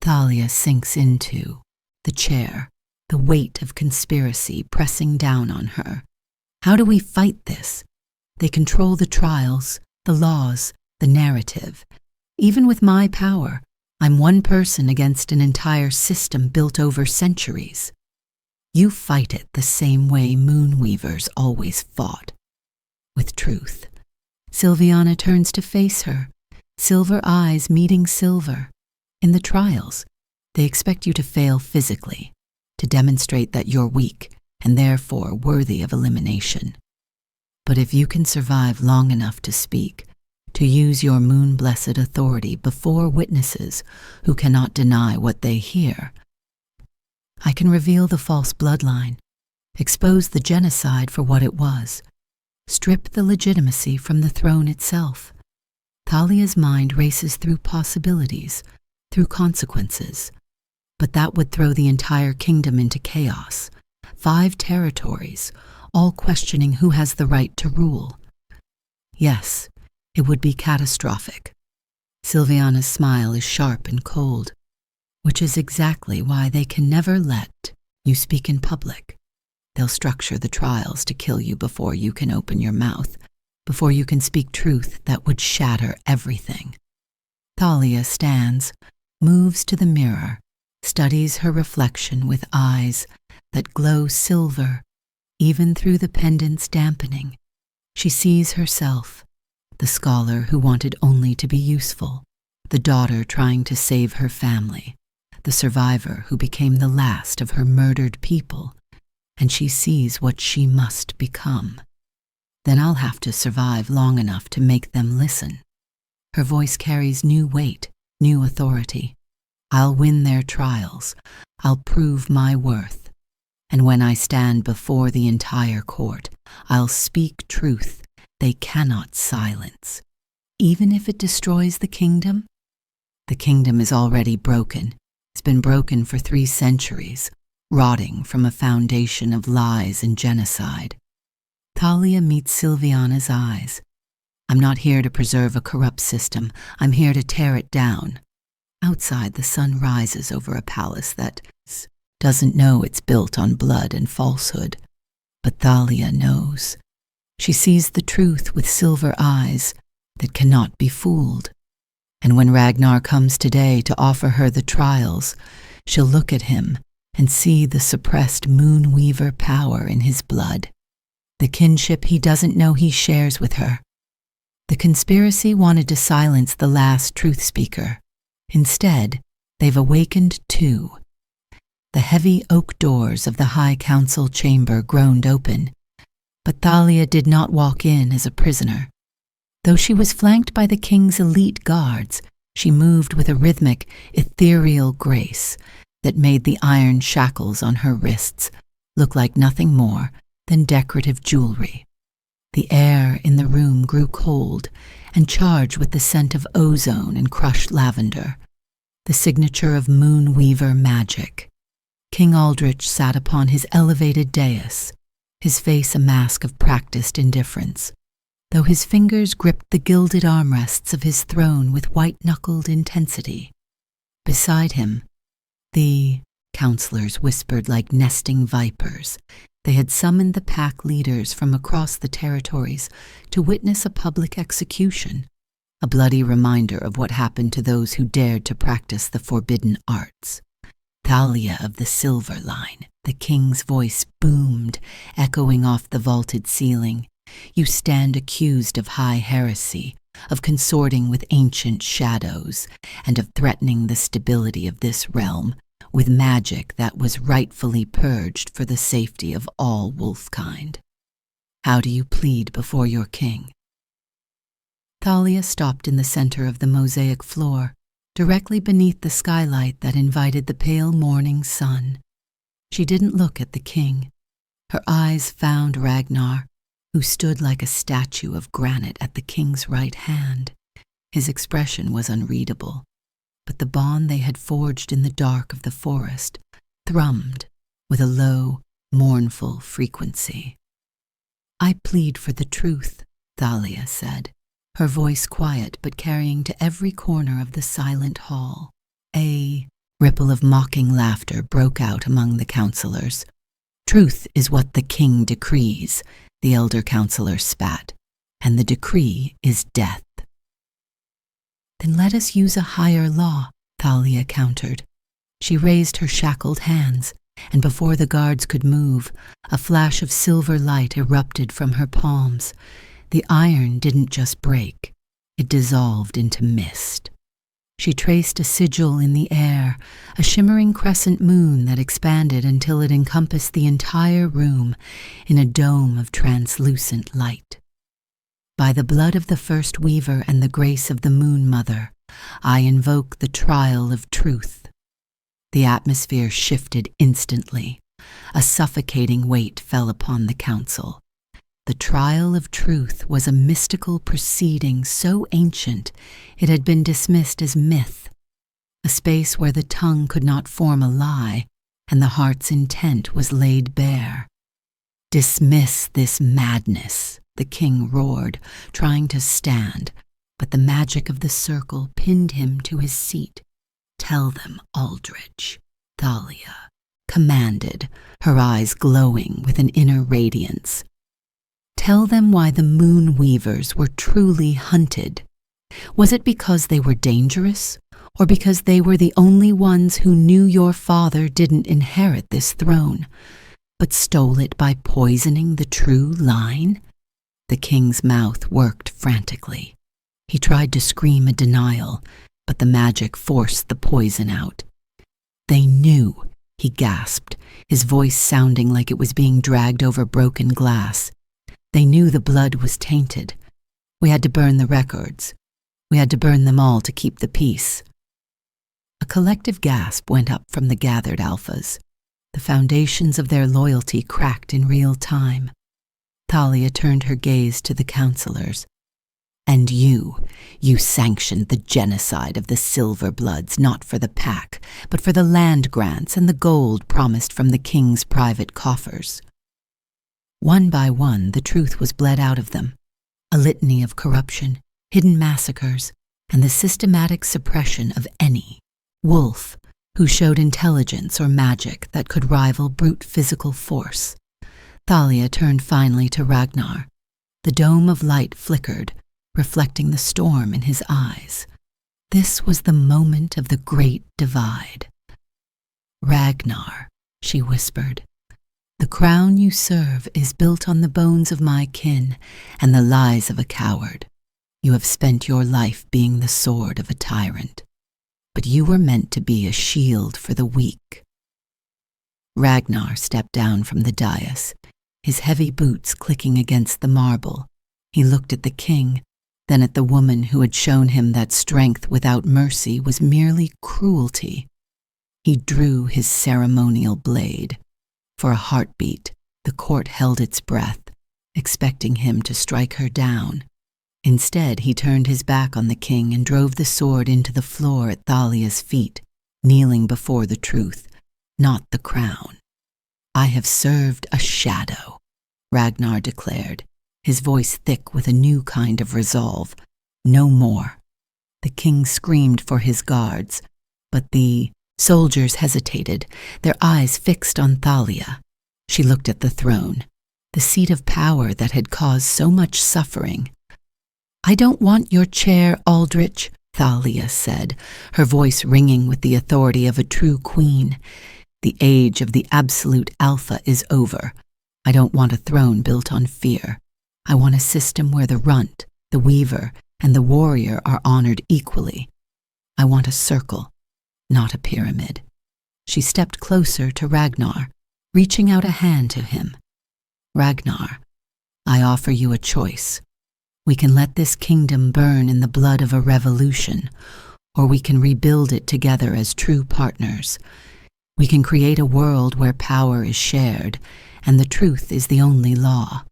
Thalia sinks into the chair, the weight of conspiracy pressing down on her. How do we fight this? They control the trials, the laws, the narrative. Even with my power, I'm one person against an entire system built over centuries. You fight it the same way Moonweavers always fought, with truth. Silviana turns to face her, silver eyes meeting silver. In the trials, they expect you to fail physically, to demonstrate that you're weak and therefore worthy of elimination. But if you can survive long enough to speak, to use your moon-blessed authority before witnesses who cannot deny what they hear. I can reveal the false bloodline, expose the genocide for what it was, strip the legitimacy from the throne itself. Thalia's mind races through possibilities, through consequences, but that would throw the entire kingdom into chaos. 5 territories, all questioning who has the right to rule. Yes, it would be catastrophic. Silviana's smile is sharp and cold, which is exactly why they can never let you speak in public. They'll structure the trials to kill you before you can open your mouth, before you can speak truth that would shatter everything. Thalia stands, moves to the mirror, studies her reflection with eyes that glow silver, even through the pendant's dampening. She sees herself, the scholar who wanted only to be useful, the daughter trying to save her family, the survivor who became the last of her murdered people, and she sees what she must become. Then I'll have to survive long enough to make them listen. Her voice carries new weight, new authority. I'll win their trials. I'll prove my worth. And when I stand before the entire court, I'll speak truth they cannot silence. Even if it destroys the kingdom? The kingdom is already broken. It's been broken for 3 centuries, rotting from a foundation of lies and genocide. Thalia meets Silviana's eyes. I'm not here to preserve a corrupt system. I'm here to tear it down. Outside, the sun rises over a palace that doesn't know it's built on blood and falsehood. But Thalia knows. She sees the truth with silver eyes that cannot be fooled. And when Ragnar comes today to offer her the trials, she'll look at him and see the suppressed moonweaver power in his blood, the kinship he doesn't know he shares with her. The conspiracy wanted to silence the last truth speaker. Instead, they've awakened 2. The heavy oak doors of the High Council chamber groaned open, but Thalia did not walk in as a prisoner. Though she was flanked by the king's elite guards, she moved with a rhythmic, ethereal grace that made the iron shackles on her wrists look like nothing more than decorative jewelry. The air in the room grew cold and charged with the scent of ozone and crushed lavender, the signature of moonweaver magic. King Aldrich sat upon his elevated dais, his face a mask of practiced indifference, though his fingers gripped the gilded armrests of his throne with white-knuckled intensity. Beside him, the counselors whispered like nesting vipers. They had summoned the pack leaders from across the territories to witness a public execution, a bloody reminder of what happened to those who dared to practice the forbidden arts. Thalia of the Silver Line, the king's voice boomed, echoing off the vaulted ceiling. You stand accused of high heresy, of consorting with ancient shadows, and of threatening the stability of this realm with magic that was rightfully purged for the safety of all wolfkind. How do you plead before your king? Thalia stopped in the center of the mosaic floor, directly beneath the skylight that invited the pale morning sun. She didn't look at the king. Her eyes found Ragnar, who stood like a statue of granite at the king's right hand. His expression was unreadable, but the bond they had forged in the dark of the forest thrummed with a low, mournful frequency. I plead for the truth, Thalia said, her voice quiet but carrying to every corner of the silent hall. A ripple of mocking laughter broke out among the counselors. Truth is what the king decrees, the elder counselor spat, and the decree is death. Then let us use a higher law, Thalia countered. She raised her shackled hands, and before the guards could move, a flash of silver light erupted from her palms. The iron didn't just break, it dissolved into mist. She traced a sigil in the air, a shimmering crescent moon that expanded until it encompassed the entire room in a dome of translucent light. By the blood of the first weaver and the grace of the Moon Mother, I invoke the trial of truth." The atmosphere shifted instantly. A suffocating weight fell upon the council. The trial of truth was a mystical proceeding so ancient it had been dismissed as myth, a space where the tongue could not form a lie and the heart's intent was laid bare. "Dismiss this madness," the king roared, trying to stand, but the magic of the circle pinned him to his seat. "Tell them, Aldrich," Thalia commanded, her eyes glowing with an inner radiance. "Tell them why the Moon Weavers were truly hunted. Was it because they were dangerous, or because they were the only ones who knew your father didn't inherit this throne, but stole it by poisoning the true line?" The king's mouth worked frantically. He tried to scream a denial, but the magic forced the poison out. "They knew," he gasped, his voice sounding like it was being dragged over broken glass. "They knew the blood was tainted. We had to burn the records. We had to burn them all to keep the peace." A collective gasp went up from the gathered alphas. The foundations of their loyalty cracked in real time. Thalia turned her gaze to the counselors. "And you sanctioned the genocide of the Silver Bloods not for the pack, but for the land grants and the gold promised from the king's private coffers." One by one, the truth was bled out of them. A litany of corruption, hidden massacres, and the systematic suppression of any wolf who showed intelligence or magic that could rival brute physical force. Thalia turned finally to Ragnar. The dome of light flickered, reflecting the storm in his eyes. This was the moment of the great divide. "Ragnar," she whispered, "the crown you serve is built on the bones of my kin and the lies of a coward. You have spent your life being the sword of a tyrant, but you were meant to be a shield for the weak." Ragnar stepped down from the dais, his heavy boots clicking against the marble. He looked at the king, then at the woman who had shown him that strength without mercy was merely cruelty. He drew his ceremonial blade. For a heartbeat, the court held its breath, expecting him to strike her down. Instead, he turned his back on the king and drove the sword into the floor at Thalia's feet, kneeling before the truth, not the crown. "I have served a shadow," Ragnar declared, his voice thick with a new kind of resolve. "No more." The king screamed for his guards, but the soldiers hesitated, their eyes fixed on Thalia. She looked at the throne, the seat of power that had caused so much suffering. "I don't want your chair, Aldrich," Thalia said, her voice ringing with the authority of a true queen. "The age of the absolute alpha is over. I don't want a throne built on fear. I want a system where the runt, the weaver, and the warrior are honored equally. I want a circle, not a pyramid." She stepped closer to Ragnar, reaching out a hand to him. "Ragnar, I offer you a choice. We can let this kingdom burn in the blood of a revolution, or we can rebuild it together as true partners. We can create a world where power is shared, and the truth is the only law.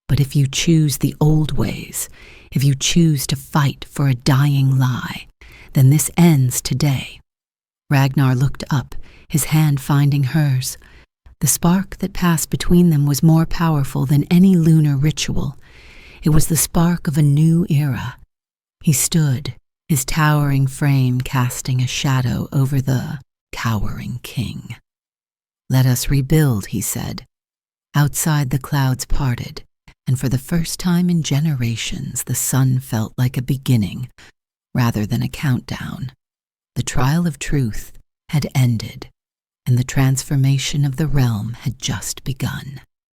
But if you choose the old ways, if you choose to fight for a dying lie, then this ends today." Ragnar looked up, his hand finding hers. The spark that passed between them was more powerful than any lunar ritual. It was the spark of a new era. He stood, his towering frame casting a shadow over the cowering king. "Let us rebuild," he said. Outside, the clouds parted, and for the first time in generations, the sun felt like a beginning rather than a countdown. The trial of truth had ended, and the transformation of the realm had just begun.